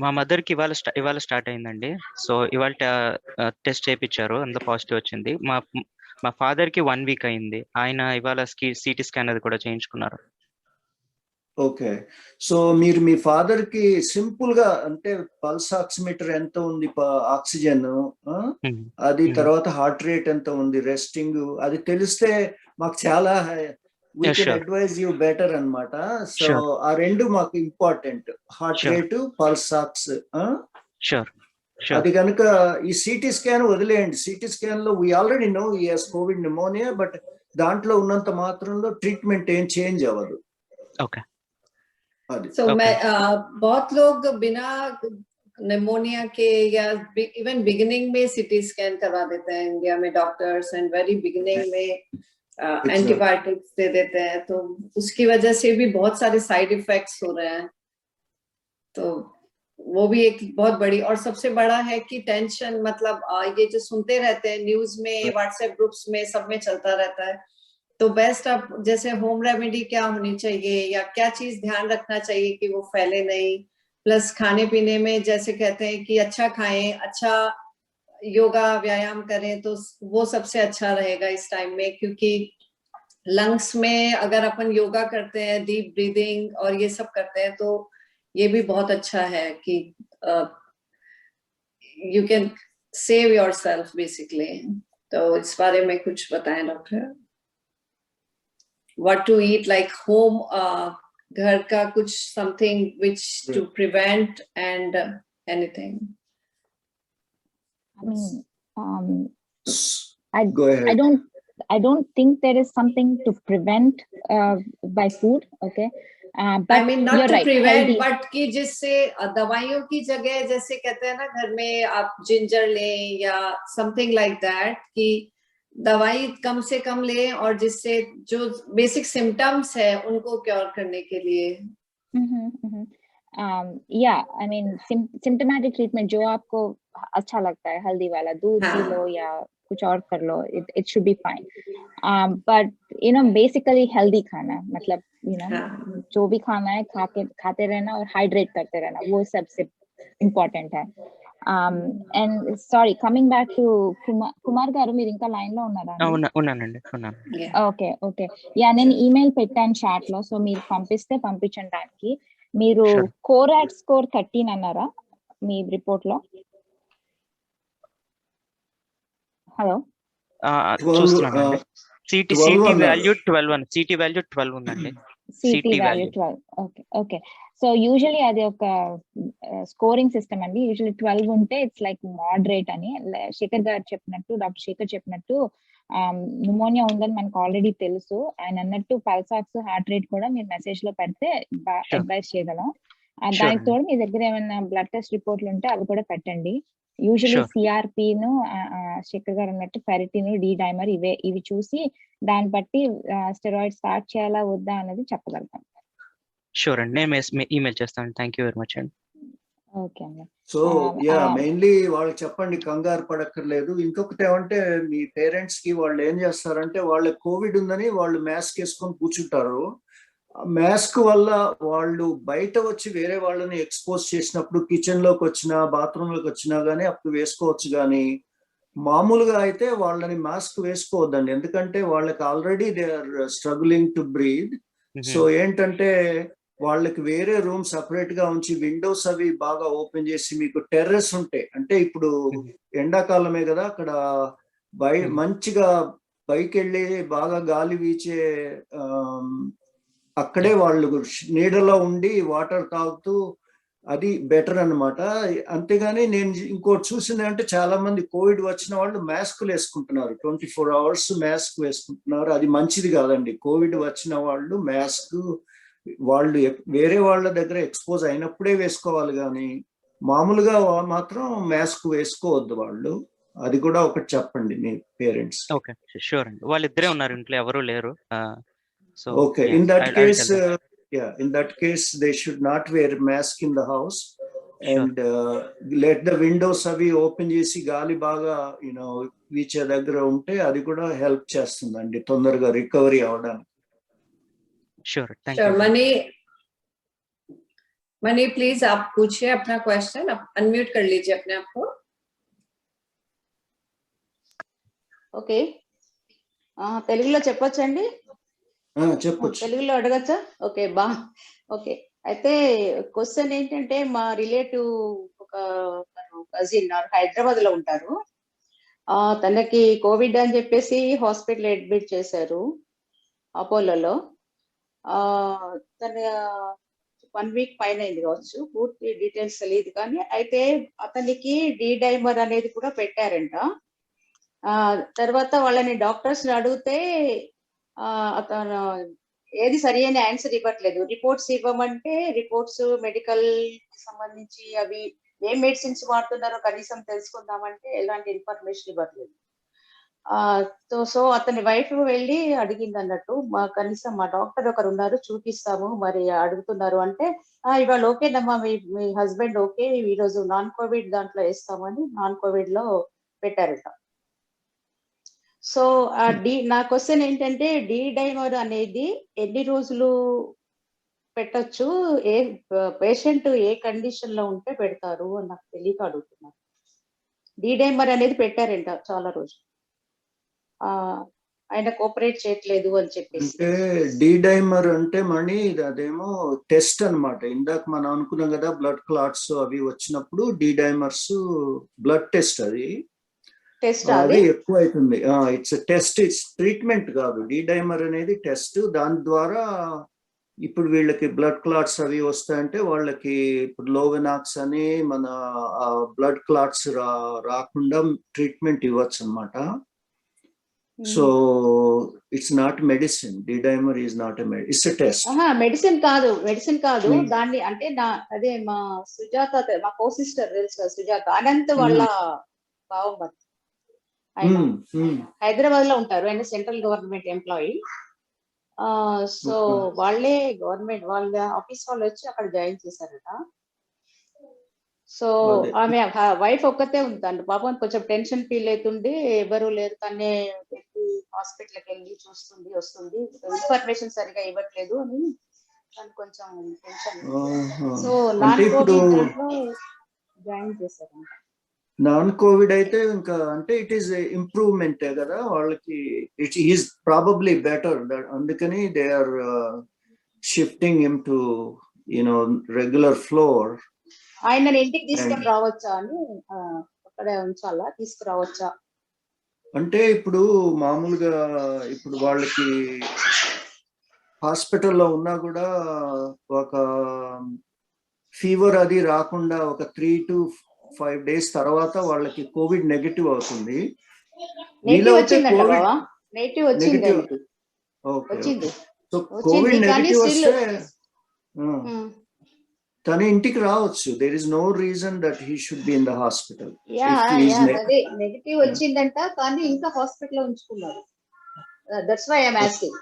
మా మదర్ కి ఇవాళ స్టార్ట్ అయిందండి. సో ఇవాళ టెస్ట్ చేయించారు, అంత పాజిటివ్ వచ్చింది. మా ఫాదర్ కి 1 week అయింది. ఆయన ఇవాళ సిటీ స్కాన్ అది కూడా చేయించుకున్నారు. ఓకే. సో మీరు మీ ఫాదర్ కి సింపుల్ గా అంటే పల్స్ ఆక్సిమీటర్ ఎంత ఉంది, ఆక్సిజన్ అది, తర్వాత హార్ట్ రేట్ ఎంత ఉంది, రెస్టింగ్ అది తెలిస్తే మాకు చాలా we can advise you better అన్నమాట. సో ఆ రెండు మాకు important, heart rate, pulse aux. అది కనుక ఈ సిటీ స్కాన్ వదిలేయండి. సిటీ స్కాన్ లో we already know he has Covid pneumonia, but దాంట్లో ఉన్నంత మాత్రంలో ట్రీట్మెంట్ ఏం చేంజ్ అవ్వదు. ఓకే. So बहुत लोग बिना निमोनिया के या इवन बिगिनिंग में सिटी स्कैन करवा देते हैं इंडिया में डॉक्टर्स, एंड वेरी बिगिनिंग में एंटीबायोटिक्स दे देते हैं, तो उसकी वजह से भी बहुत सारे साइड इफेक्ट्स हो रहे हैं. तो वो भी एक बहुत बड़ी और सबसे बड़ा है कि टेंशन, मतलब ये जो सुनते रहते हैं न्यूज में, व्हाट्सएप ग्रुप्स में, सब में चलता रहता है. तो बेस्ट आप जैसे होम रेमेडी क्या होनी चाहिए या क्या चीज ध्यान रखना चाहिए कि वो फैले नहीं. प्लस खाने पीने में जैसे कहते हैं कि अच्छा खाएं, अच्छा योगा व्यायाम करें, तो वो सबसे अच्छा रहेगा इस टाइम में, क्योंकि लंग्स में अगर अपन योगा करते हैं, डीप ब्रीदिंग और ये सब करते हैं, तो ये भी बहुत अच्छा है कि you can save yourself basically. तो इस बारे में कुछ बताएं doctor. What to eat, like home, घर का कुछ something which to prevent and anything. I mean, Go ahead. I don't think there is something to prevent by food. Okay. But I mean not you're to right, prevent, healthy. but कि जिससे दवाइयों की जगह जैसे कहते हैं ना घर में आप जिंजर लें या something like that, कि दवाई कम से कम लें और जिससे जो बेसिक सिम्टम्स है उनको क्योर करने के लिए. Yeah, I mean symptomatic treatment जो आपको अच्छा लगता है, हल्दी वाला दूध पी लो या कुछ और कर लो, it should be fine. But you know, basically healthy खाना, मतलब you know, जो भी खाना है खाते रहना और hydrate करते रहना, वो सबसे important है. And sorry, coming back to Kumar garu, మీరు ఇంకా లైన్ లో ఉన్నారా? ఉన్నానండి. ఓకే యా, నేను ఈమెయిల్ పెట్టాను చాట్ లో, సో మీరు పంపించడానికి. మీరు కోరాట్ స్కోర్ 13 అన్నారా మీ రిపోర్ట్ లో? హలో, చూస్తున్నానండి. సిటీ వాల్యూ 12 ఉందండి. City value 12. Okay. So usually అది ఒక స్కోరింగ్ సిస్టమ్ అండి. యూజువల్లీ 12 ఉంటే ఇట్స్ లైక్ మోడరేట్ అని. డాక్టర్ శేఖర్ చెప్పినట్టు న్యూమోనియా ఉందని మనకు ఆల్రెడీ తెలుసు. ఆయన అన్నట్టు పల్సాక్స్, హార్ట్ రేట్ కూడా మీరు మెసేజ్ లో పెడితే అడ్వైస్ చేయగలం. దానికి తోడు మీ దగ్గర ఏమైనా బ్లడ్ టెస్ట్ రిపోర్ట్లు ఉంటే అవి కూడా పెట్టండి. యూజువల్లీ సిఆర్పి ను, శేఖర్ గారు అన్నట్టు ఫెరిటిన్, డి డైమర్, ఇవి చూసి దాన్ని బట్టి స్టెరాయిడ్ స్టార్ట్ చేయాలా వద్దా అనేది చెప్పగలుగుతాం. షూర్ అండి, నేను ఈమెయిల్ చేస్తాను. థ్యాంక్ యూ వెరీ మచ్ అండి. ఓకే అండి. సో మెయిన్లీ వాళ్ళకి చెప్పండి, కంగారు పడక్కర్లేదు. ఇంకొకటి ఏమంటే మీ పేరెంట్స్ కి వాళ్ళు ఏం చేస్తారంటే వాళ్ళకి కోవిడ్ ఉందని వాళ్ళు మాస్క్ వేసుకొని కూర్చుంటారు. మాస్క్ వల్ల వాళ్ళు బయట వచ్చి వేరే వాళ్ళని ఎక్స్పోజ్ చేసినప్పుడు కిచెన్ లోకి వచ్చినా బాత్రూమ్ లోకి వచ్చినా గానీ అప్పుడు వేసుకోవచ్చు. కానీ మామూలుగా అయితే వాళ్ళని మాస్క్ వేసుకోవద్దండి, ఎందుకంటే వాళ్ళకి already they are struggling to breathe. So ఏంటంటే వాళ్ళకి వేరే రూమ్ సపరేట్ గా ఉంచి విండోస్ అవి బాగా ఓపెన్ చేసి, మీకు టెర్రస్ ఉంటే, అంటే ఇప్పుడు ఎండాకాలమే కదా, అక్కడ మంచిగా పైకి వెళ్ళి బాగా గాలి వీచే అక్కడే వాళ్ళు నీడలో ఉండి వాటర్ తాగుతూ, అది బెటర్ అన్నమాట. అంతేగాని నేను ఇంకోటి చూసింది అంటే చాలా మంది కోవిడ్ వచ్చిన వాళ్ళు మాస్కులు వేసుకుంటున్నారు, 24 hours మాస్క్ వేసుకుంటున్నారు. అది మంచిది కాదండి. కోవిడ్ వచ్చిన వాళ్ళు మాస్క్ వాళ్ళు వేరే వాళ్ళ దగ్గర ఎక్స్పోజ్ అయినప్పుడే వేసుకోవాలి, కానీ మామూలుగా మాత్రం మాస్క్ వేసుకోవద్దు వాళ్ళు. అది కూడా ఒకటి చెప్పండి మీ పేరెంట్స్. ఓకే, షూర్ అండి. వాళ్ళిద్దరే ఉన్నారు, ఇంట్లో ఎవరు లేరు. So okay, in that case they should not wear mask in the house. And let the windows avi open chesi gali baga వీచే దగ్గర ఉంటే అది కూడా హెల్ప్ చేస్తుందండి తొందరగా రికవరీ అవడానికి. Sure, thank you. Money please आप पूछिए अपना क्वेश्चन, आप अनम्यूट कर लीजिए अपने आप को. ఓకే, తెలుగులో చెప్పొచ్చండి? చెప్పొచ్చు. తెలుగులో అడగచ్చా? ఓకే. అయితే క్వశ్చన్ ఏంటంటే, మా రిలేటివ్ ఒక కజిన్ హైదరాబాద్ లో ఉంటారు. తనకి కోవిడ్ అని చెప్పేసి హాస్పిటల్ అడ్మిట్ చేశారు అపోలోలో. తన 1 week పైన అయింది కావచ్చు, పూర్తి డీటెయిల్స్ తెలియదు. కానీ అయితే అతనికి డి డైమర్ అనేది కూడా పెట్టారంట. తర్వాత వాళ్ళని డాక్టర్స్ అడిగితే అతను ఏది సరి అయిన ఆన్సర్ ఇవ్వట్లేదు. రిపోర్ట్స్ ఇవ్వమంటే రిపోర్ట్స్ మెడికల్ సంబంధించి అవి ఏం మెడిసిన్స్ వాడుతున్నారో కనీసం తెలుసుకుందామంటే ఎలాంటి ఇన్ఫర్మేషన్ ఇవ్వట్లేదు. సో అతని వైఫ్ వెళ్ళి అడిగింది అన్నట్టు, కనీసం మా డాక్టర్ ఒకరు ఉన్నారు చూపిస్తాము, మరి అడుగుతున్నారు అంటే, ఇవాళ ఓకేనమ్మా, మీ హస్బెండ్ ఓకే, ఈరోజు నాన్ కోవిడ్ దాంట్లో వేస్తామని నాన్ కోవిడ్ లో పెట్టారట. సో నా క్వశ్చన్ ఏంటంటే, డి డైమర్ అనేది ఎన్ని రోజులు పెట్టొచ్చు, ఏ పేషెంట్ ఏ కండిషన్ లో ఉంటే పెడతారు అని నాకు తెలియక అడుగుతున్నారు. డి డైమర్ అనేది పెట్టారంట చాలా రోజులు, ఆయన కోఆపరేట్ చేయట్లేదు అని చెప్పేసి. అంటే డి డైమర్ అంటే మణి అదేమో టెస్ట్ అన్నమాట. ఇందాక మనం అనుకున్నాం కదా, బ్లడ్ క్లాట్స్ అవి వచ్చినప్పుడు డి డైమర్స్ బ్లడ్ టెస్ట్. అది టెస్ట్ అది అది ఎక్కువ అవుతుంది. ఇట్స్ టెస్ట్, ఇట్స్ ట్రీట్మెంట్ కాదు. D-dimer అనేది టెస్ట్. దాని ద్వారా ఇప్పుడు వీళ్ళకి బ్లడ్ క్లాట్స్ అవి వస్తాయంటే వాళ్ళకి ఇప్పుడు లోవెనాక్స్ అని మన బ్లడ్ క్లాట్స్ రాకుండా ట్రీట్మెంట్ ఇవ్వచ్చు అనమాట. So it's not medicine. D-dimer is not a medicine, it's a test. Medicine కాదు దాన్ని అంటే అదే మా సుజాత, మా కో సిస్టర్ తెలుసు కదా సుజాత, అనంత్ వాళ్ళ బావమర్ది ఆయన హైదరాబాద్ లో ఉంటారు. ఆయన సెంట్రల్ గవర్నమెంట్ ఎంప్లాయీ. సో వాళ్ళే గవర్నమెంట్ వాళ్ళ ఆఫీస్ వాళ్ళు వచ్చి అక్కడ జాయిన్ చేశారట. సో ఆమె వైఫ్ ఒక్కతే ఉంటాను పాపం, కొంచెం టెన్షన్ ఫీల్ అవుతుండి, ఎవరు లేరు, తనే హాస్పిటల్కి వెళ్ళి చూస్తుంది వస్తుంది, ఇన్ఫర్మేషన్ సరిగా ఇవ్వట్లేదు అని తను కొంచెం టెన్షన్. సో నాన్ కోవిడ్ దాంట్లో జాయిన్ చేశారంట. నాన్ కోవిడ్ అయితే ఇంకా అంటే ఇట్ ఈస్ ఇంప్రూవ్మెంటే కదా వాళ్ళకి. ఇట్ ఈస్ ప్రాబబ్లీ బెటర్, అందుకని they are shifting him to regular floor. ఆయన ఇంటికి తీసుకొని రావచ్చా అని, అక్కడే ఉంచాలా, తీసుకురావచ్చా అంటే ఇప్పుడు మామూలుగా ఇప్పుడు వాళ్ళకి హాస్పిటల్లో ఉన్నా కూడా ఒక ఫీవర్ అది రాకుండా ఒక 3 to 5 days తర్వాత వాళ్ళకి కోవిడ్ నెగటివ్ అవుతుంది. సో కోవిడ్ నెగటివ్ వస్తే తన ఇంటికి రావచ్చు. There is no reason that he should be in the hospital. Negative వచ్చిందంట కానీ ఇంకా హాస్పిటల్ ఉంచుకున్నారు. That's why I'm asking.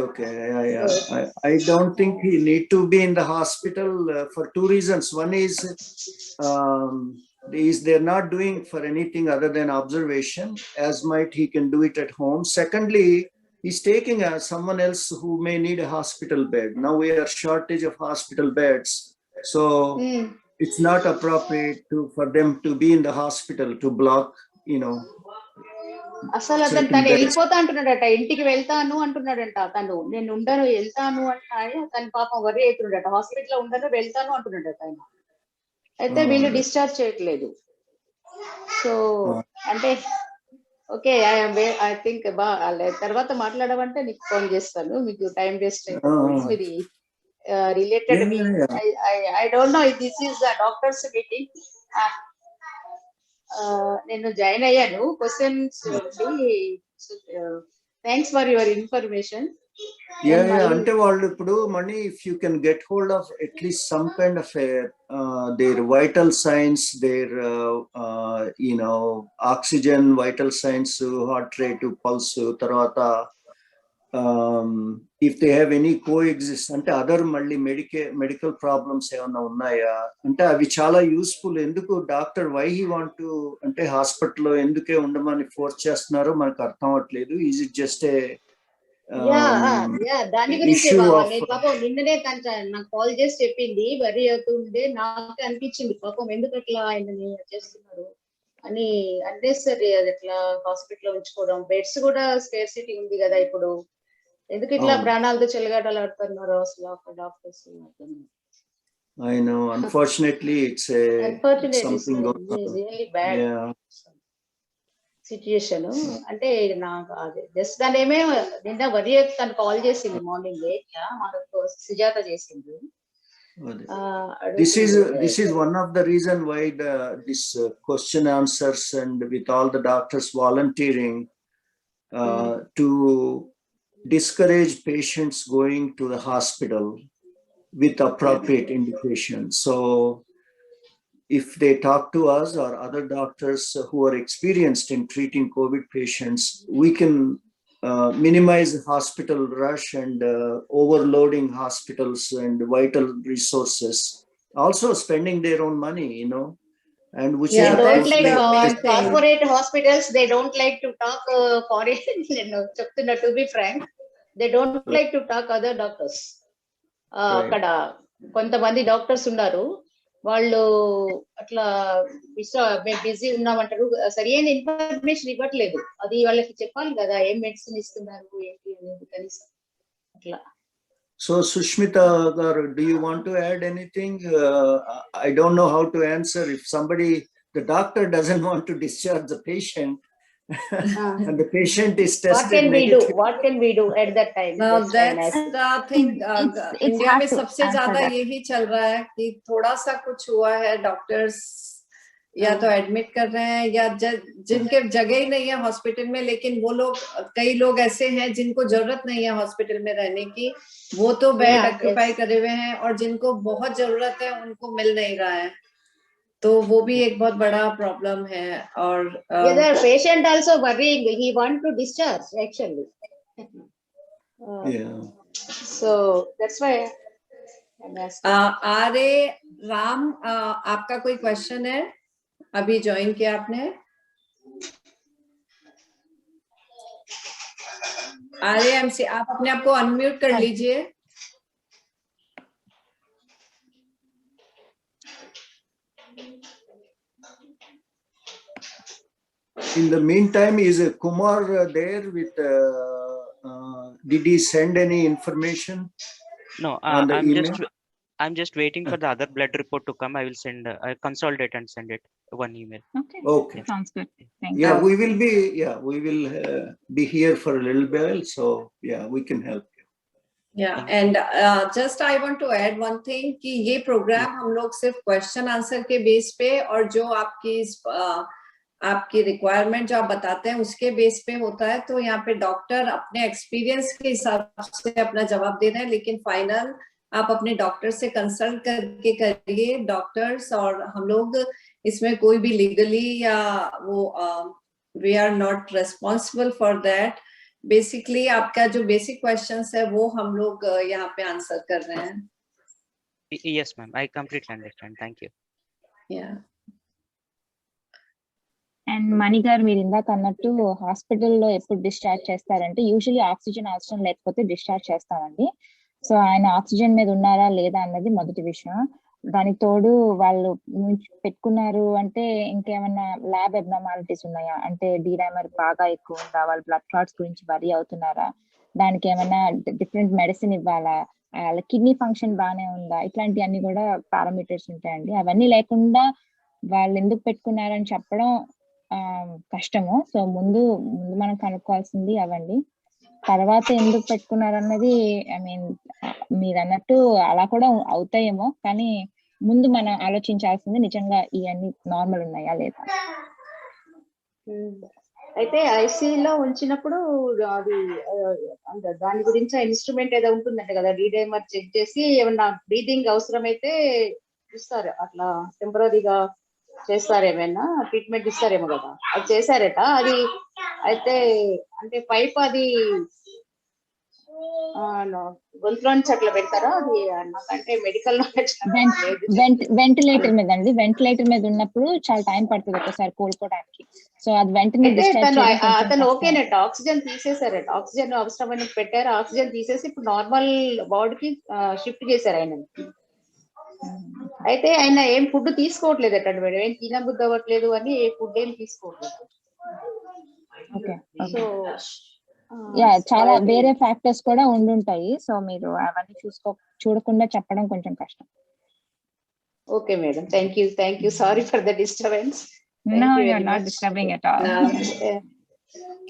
Okay. I don't think he need to be in the hospital for 2 reasons. One is they're not doing for anything other than observation, as might he can do it at home. Secondly, he's taking someone else who may need a hospital bed. Now we are shortage of hospital beds, so it's not appropriate for them to be in the hospital to block, అసలు అతను తను వెళ్ళిపోతా అంటున్నాడట, ఇంటికి వెళ్తాను అంటున్నాడంట. తను నేను ఉండను వెళ్తాను అంటే తను పాపం వరి అవుతున్నాడట, హాస్పిటల్ ఉండను వెళ్తాను అంటున్నాడట ఆయన. అయితే వీళ్ళు డిశ్చార్జ్ చేయట్లేదు. సో అంటే ఓకే, ఐ థింక్ తర్వాత మాట్లాడమంటే నీకు ఫోన్ చేస్తాను, మీకు టైం వేస్ట్ అయిపోతుంది. ఇది related I don't know this is the doctors meeting. నేను జాయిన్ అయ్యాను. Questions thanks for your information. అంటే వాళ్ళు ఇప్పుడు Mani if you can get hold of at least some kind of their vital signs, their oxygen vital signs, heart rate, pulse, తర్వాత if they have any coexist అంటే other మళ్ళీ medical problems ఏమన్నా ఉన్నాయా అంటే అవి చాలా యూస్ఫుల్. ఎందుకు doctor why he want to అంటే హాస్పిటల్లో ఎందుకే ఉండమని ఫోర్స్ చేస్తున్నారో మనకు అర్థం అవ్వట్లేదు. ఈజ్ ఇట్ జస్ట్ దాని గురించి పాపం నిన్ననే నాకు కాల్ చేసి చెప్పింది, వరి అవుతుండే. నాకు అనిపించింది పాపం ఎందుకు అట్లా ఆయనని చేస్తున్నారు అని. అన్నెసరీ అది అట్లా హాస్పిటల్ ఉంచుకోవడం, బెడ్స్ కూడా స్కేర్సిటీ ఉంది కదా ఇప్పుడు, ఎందుకు ఇట్లా ప్రాణాలతో చెలగాటలు ఆడుతున్నారు అసలు doctors. I know, unfortunately it's something really bad situation. అంటే నాకు అది జస్ట్ దాని ఏమే నిన్న వరి తను కాల్ చేసింది మార్నింగ్ మనకు సుజాత చేసింది. This is one of the reason why this question answers and with all the doctors volunteering to discourage patients going to the hospital with appropriate indication. So if they talk to us or other doctors who are experienced in treating COVID patients, we can minimize hospital rush and overloading hospitals and vital resources. Also spending their own money, and which don't like corporate hospitals. They don't like to talk foreign. To be frank, they don't like to talk other doctors. అక్కడ కొంతమంది doctors ఉన్నారు, వాళ్ళు అట్లా మేము busy ఉన్నామంటారు, సరైన information ఇవ్వట్లేదు. అది వాళ్ళకి చెప్పాలి కదా ఏం మెడిసిన్ ఇస్తున్నారు ఏంటి అనేది కనీసం అట్లా. So Sushmita garu, do you want to add anything? I don't know how to answer. If somebody, the doctor doesn't want to discharge the patient, Ah. and the patient is What tested can we do? negative. What can we do at that time? Now That's why I'm that's asking. the thing. It's India hard में to सबसे answer ज्यादा that. यही चल रहा है कि थोड़ा सा कुछ हुआ है, डॉक्टर्स या तो एडमिट कर रहे हैं या जिनके जगह ही नहीं है हॉस्पिटल में, लेकिन वो लोग, कई लोग ऐसे हैं जिनको जरूरत नहीं है हॉस्पिटल में रहने की, वो तो बेड Yeah, ऑक्यूपाई yes. करे हुए हैं, और जिनको बहुत जरूरत है उनको मिल नहीं रहा है, तो वो भी एक बहुत बड़ा प्रॉब्लम है. और Yeah, the patient also worrying. He want to discharge actually. Yeah. So that's why I'm asking. आर्य राम, आपका कोई क्वेश्चन है? अभी ज्वाइन किया आपने? आर्य एमसी, आप अपने आप को अनम्यूट कर लीजिए. In the meantime, is Kumar there with? Did he send any information? No, on the email? I'm just waiting for the other blood report to come. I will send, consolidate and send it one email. Okay. Okay. Sounds good. Thank Yeah, you. we will be. Yeah, we will be here for a little while. So yeah, we can help you. Yeah, and just I want to add one thing कि ये programme हम लोग सिर्फ question answer के base पे और जो आपकी रिक्वायरमेंट जो आप बताते हैं उसके बेस पे होता है, तो यहाँ पे डॉक्टर अपने एक्सपीरियंस के हिसाब से अपना जवाब दे रहे हैं, लेकिन फाइनल आप अपने डॉक्टर से कंसल्ट करके करिए, डॉक्टर्स, और हम लोग इसमें कोई भी लीगली या वो we are not responsible for that. Basically आपका जो बेसिक क्वेश्चंस है वो हम लोग यहाँ पे आंसर कर रहे हैं. Yes, ma'am. I completely understand. Thank you. Yeah. And Mani garu, మీరు ఇందాక అన్నట్టు హాస్పిటల్లో ఎప్పుడు డిశ్చార్జ్ చేస్తారంటే యూజువల్లీ ఆక్సిజన్ అవసరం లేకపోతే డిశ్చార్జ్ చేస్తామండి. సో ఆయన ఆక్సిజన్ మీద ఉన్నారా లేదా అన్నది మొదటి విషయం. దానికి తోడు వాళ్ళు పెట్టుకున్నారు అంటే ఇంకేమన్నా ల్యాబ్ అబ్నార్మాలిటీస్ ఉన్నాయా, అంటే డీడైమర్ బాగా ఎక్కువ ఉందా, వాళ్ళ బ్లడ్ క్లాట్స్ గురించి వరీ అవుతున్నారా, దానికి ఏమన్నా డిఫరెంట్ మెడిసిన్ ఇవ్వాలా, వాళ్ళ కిడ్నీ ఫంక్షన్ బాగానే ఉందా, ఇట్లాంటివన్నీ కూడా పారామీటర్స్ ఉంటాయండి. అవన్నీ లేకుండా వాళ్ళు ఎందుకు పెట్టుకున్నారని చెప్పడం కష్టము. సో ముందు మనం కనుక్కోవాల్సింది అవండి. తర్వాత ఎందుకు పెట్టుకున్నారు అన్నది ఐ మీన్ మీరు అన్నట్టు అలా కూడా అవుతాయేమో, కానీ ముందు మనం ఆలోచించాల్సింది నిజంగా ఇవన్నీ నార్మల్ ఉన్నాయా లేదా. అయితే ఐసీయూలో ఉంచినప్పుడు అది దాని గురించి ఇన్స్ట్రుమెంట్ ఏదో ఉంటుందంట కదా, డీడైమర్ చెక్ చేసి ఏమన్నా బ్రీదింగ్ అవసరమైతే ఇస్తారు, అట్లా టెంపరీగా చేస్తారు, ఏమైనా ట్రీట్మెంట్ ఇస్తారేమో కదా, అది చేశారట. అది అయితే అంటే పైప్ అది గొంతులో నుంచి అట్లా పెడతారా, అది నాకంటే మెడికల్ నాలెడ్జ్. వెంటిలేటర్ మీద అండి, వెంటిలేటర్ మీద ఉన్నప్పుడు చాలా టైం పడుతుంది ఒకసారి కోలుకోవడానికి. సో అది వెంటనే అతను ఓకేనట, ఆక్సిజన్ తీసేసారట, ఆక్సిజన్ అవసరమైన పెట్టారు, ఆక్సిజన్ తీసేసి ఇప్పుడు నార్మల్ వార్డుకి షిఫ్ట్ చేశారు ఆయన. అయితే ఆయన ఏం ఫుడ్ తీసుకోవట్లేదు అక్కడ మేడం, ఏం తినబుద్ధి అవ్వట్లేదు అని ఏ ఫుడ్ ఏం తీసుకోవట్లేదు. సో చాలా వేరే ఫ్యాక్టర్స్ కూడా ఉండుంటాయి. సో మీరు అవన్నీ చూడకుండా చెప్పడం కొంచెం కష్టం. Okay madam, thank you sorry for the disturbance. No, you're not disturbing at all.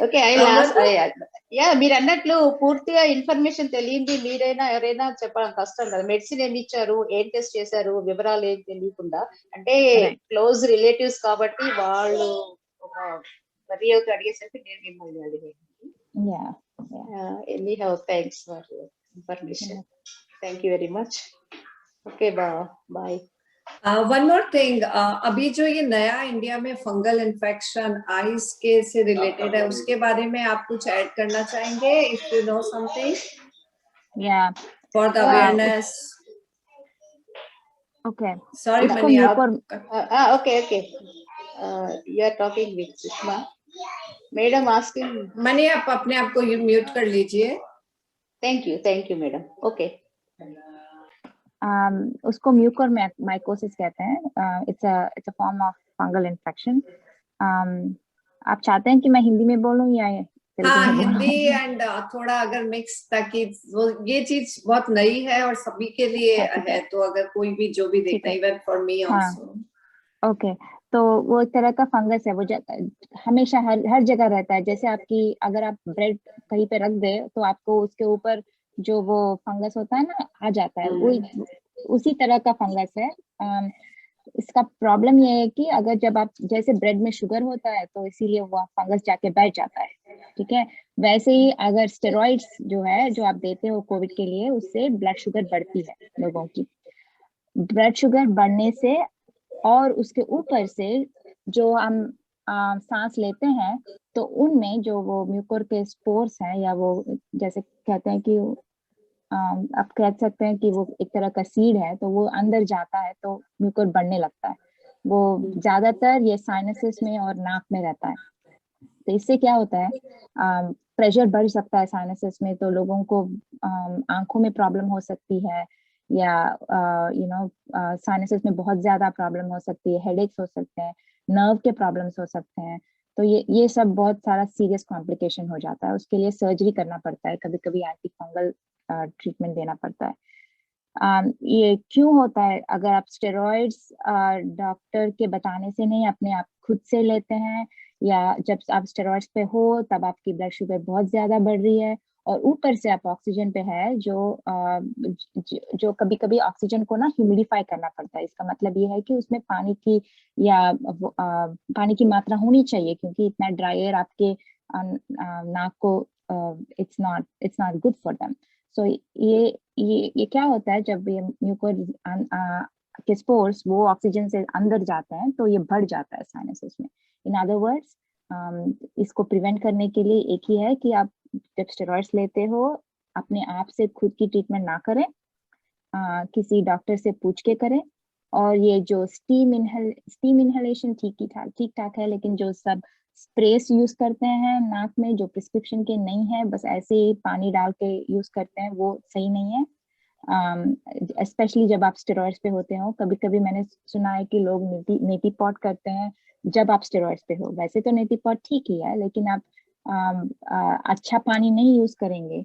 Okay, మీరు అన్నట్లు పూర్తిగా ఇన్ఫర్మేషన్ తెలియంది మీరైనా ఎవరైనా చెప్పడం కష్టం కదా. మెడిసిన్ ఏమి ఇచ్చారు, ఏం టెస్ట్ చేశారు, వివరాలు ఏం తెలియకుండా, అంటే క్లోజ్ రిలేటివ్స్ కాబట్టి వాళ్ళు ఒక వరి అవుతూ అడిగేసరికి నేను మిమ్మల్ని అడిగాను. Anyhow, thanks for your information. Thank you very much. Okay, bye. One more thing, अभी जो ये नया इंडिया में फंगल इन्फेक्शन आइस के से रिलेटेड है, उसके बारे में आप कुछ ऐड करना चाहेंगे? If you know something, yeah, for the awareness. Okay. Sorry, Mani. Okay. You are talking with Sushma. Madam asking. Mani, आप अपने आप को म्यूट कर लीजिए. Thank you, madam. Okay. उसको म्यूकर माइकोसिस कहते हैं. It's a form of fungal infection. आप चाहते हैं कि मैं हिंदी में बोलूं या हाँ, हिंदी एंड थोड़ा अगर मिक्स, ताकि ये चीज बहुत नई है और सभी के लिए है, तो अगर कोई भी जो भी देखना, even for me also. Okay, तो वो एक तरह का फंगस है, वो हमेशा हर जगह रहता है। जैसे आपकी अगर आप ब्रेड कहीं पे रख दे तो आपको उसके ऊपर जो वो फंगस होता है ना आ जाता है, वो उसी तरह का फंगस है। इसका प्रॉब्लम ये है कि अगर जब आप जैसे ब्रेड में शुगर होता है तो इसीलिए वो फंगस जाके बैठ जाता है, ठीक है। वैसे ही अगर स्टेरॉइड्स जो है जो आप देते हो कोविड के लिए, उससे ब्लड शुगर बढ़ती है लोगों की। ब्लड शुगर बढ़ने से और उसके ऊपर से जो हम सांस लेते हैं तो उनमें जो वो म्यूकोर के स्पोर्स हैं, या वो जैसे कहते हैं कि आप कह सकते हैं कि वो एक तरह का सीड है, तो वो अंदर जाता है तो म्यूकोर बढ़ने लगता है। वो ज्यादातर ये साइनसेस में और नाक में रहता है। तो इससे क्या होता है, प्रेशर बढ़ सकता है साइनसेस में, तो लोगों को आंखों में प्रॉब्लम हो सकती है, या साइनसेस में बहुत ज्यादा प्रॉब्लम हो सकती है, हेडेक्स हो सकते हैं, नर्व के प्रॉब्लम्स हो सकते हैं। तो ये सब बहुत सारा सीरियस कॉम्प्लिकेशन हो जाता है। उसके लिए सर्जरी करना पड़ता है, कभी कभी एंटी फंगल ट्रीटमेंट देना पड़ता है। ये क्यों होता है? अगर आप स्टेरॉइड्स डॉक्टर के बताने से नहीं, अपने आप खुद से लेते हैं, या जब आप स्टेरॉइड्स पे हो तब आपकी ब्लड शुगर बहुत ज्यादा बढ़ रही है और ऊपर से आप ऑक्सीजन पे है, जो कभी कभी ऑक्सीजन को ना ह्यूमिडिफाई करना पड़ता है। इसका मतलब ये है कि उसमें पानी की पानी की मात्रा होनी चाहिए, क्योंकि इतना ड्राई एयर आपके नाक को it's not good for them. So ये क्या होता है, जब ये म्यूकोर के स्पोर्स वो ऑक्सीजन से अंदर जाते हैं तो ये बढ़ जाता है साइनसेस में। इन अदर वर्ड्स, इसको प्रिवेंट करने के लिए एक ही है कि आप जब स्टेरॉइड्स लेते हो अपने आप से खुद की ट्रीटमेंट ना करें, किसी डॉक्टर से पूछ के करें। और ये जो स्टीम इनहेलेशन ठीक ठाक है, लेकिन जो सब स्प्रेस यूज करते हैं नाक में जो प्रिस्क्रिप्शन के नहीं है, बस ऐसे ही पानी डाल के यूज करते हैं, वो सही नहीं है। स्पेशली जब आप स्टेरॉइड्स पे होते हो। कभी कभी मैंने सुना है कि लोग नेटी पॉट करते हैं जब आप स्टेरॉइड्स पे हो। वैसे तो नेटी पॉट ठीक ही है, लेकिन आप अच्छा पानी नहीं यूज करेंगे,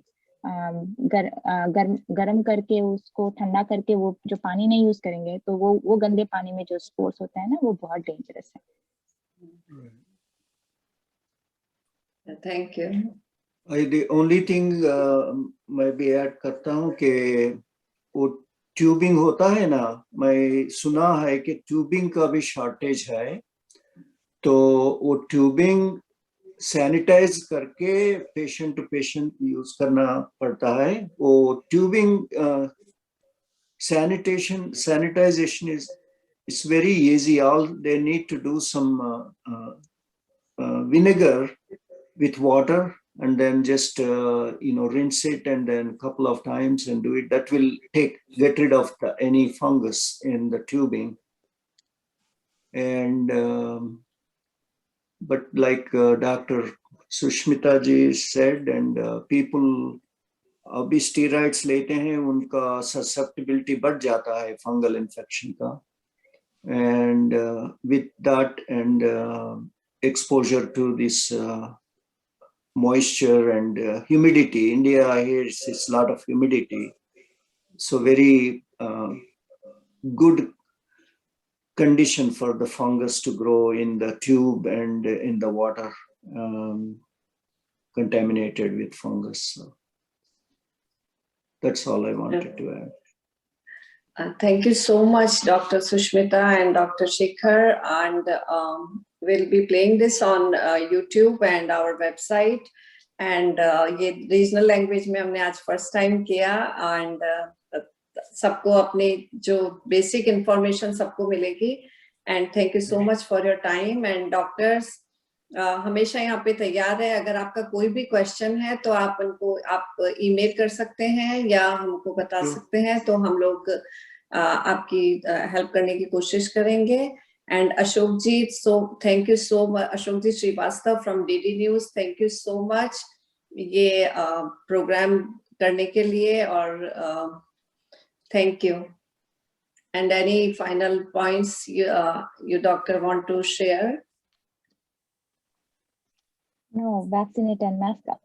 गर्म करके उसको ठंडा करके वो जो पानी नहीं यूज करेंगे, तो वो गंदे पानी में जो स्पोर्स होता है ना, वो बहुत डेंजरस है। Thank you. the only thing मैं भी ऐड करता हूँ कि वो ट्यूबिंग होता है ना, मैं सुना है कि ट्यूबिंग का भी शॉर्टेज है, तो वो ट्यूबिंग सैनिटाइज करके पेशेंट टू पेशेंट यूज करना पड़ता है। वो tubing sanitization is very easy. All they need to do some vinegar with water, and then just rinse it, and then a couple of times and do it. That will get rid of any fungus in the tubing. And but like Dr. Sushmita ji said, and people अभी steroids लेते हैं, उनका susceptibility बढ़ जाता है fungal infection का। And with that and exposure to this moisture and humidity. India here is a lot of humidity, so very good condition for the fungus to grow in the tube and in the water contaminated with fungus. So that's all I wanted to add. Thank you so much, Dr. Sushmita and Dr. Shikhar, and we'll be playing this on YouTube and our website. And ये regional language में हमने आज first time किया, and सबको अपनी जो basic information सबको मिलेगी। And thank you so much for your time. And doctors हमेशा यहाँ पे तैयार है, अगर आपका कोई भी क्वेश्चन है तो आप उनको ईमेल कर सकते हैं या हमको बता सकते हैं, तो हम लोग आपकी हेल्प करने की कोशिश करेंगे। And Ashok ji, so thank you so much, Ashok ji Srivastav from DD news, thank you so much ये प्रोग्राम करने के लिए, और thank you. And any final points you doctor want to share? No, vaccinate and mask up.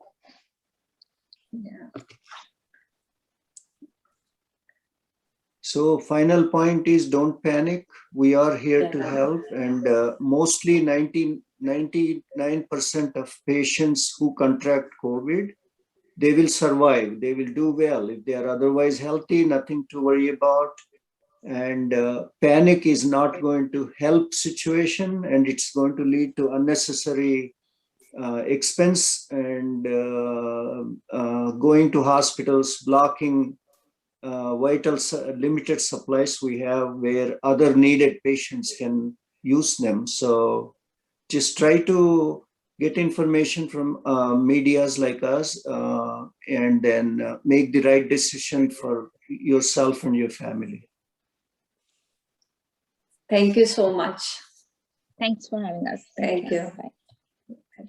Yeah. So final point is don't panic. We are here to Yeah. help, and mostly 99% of patients who contract COVID, they will survive. They will do well. If they are otherwise healthy, nothing to worry about. And panic is not going to help situation, and it's going to lead to unnecessary expense and going to hospitals, blocking vital limited supplies we have where other needed patients can use them. So just try to get information from medias like us and then make the right decision for yourself and your family. Thank you so much. Thanks for having us. Thank you. Bye.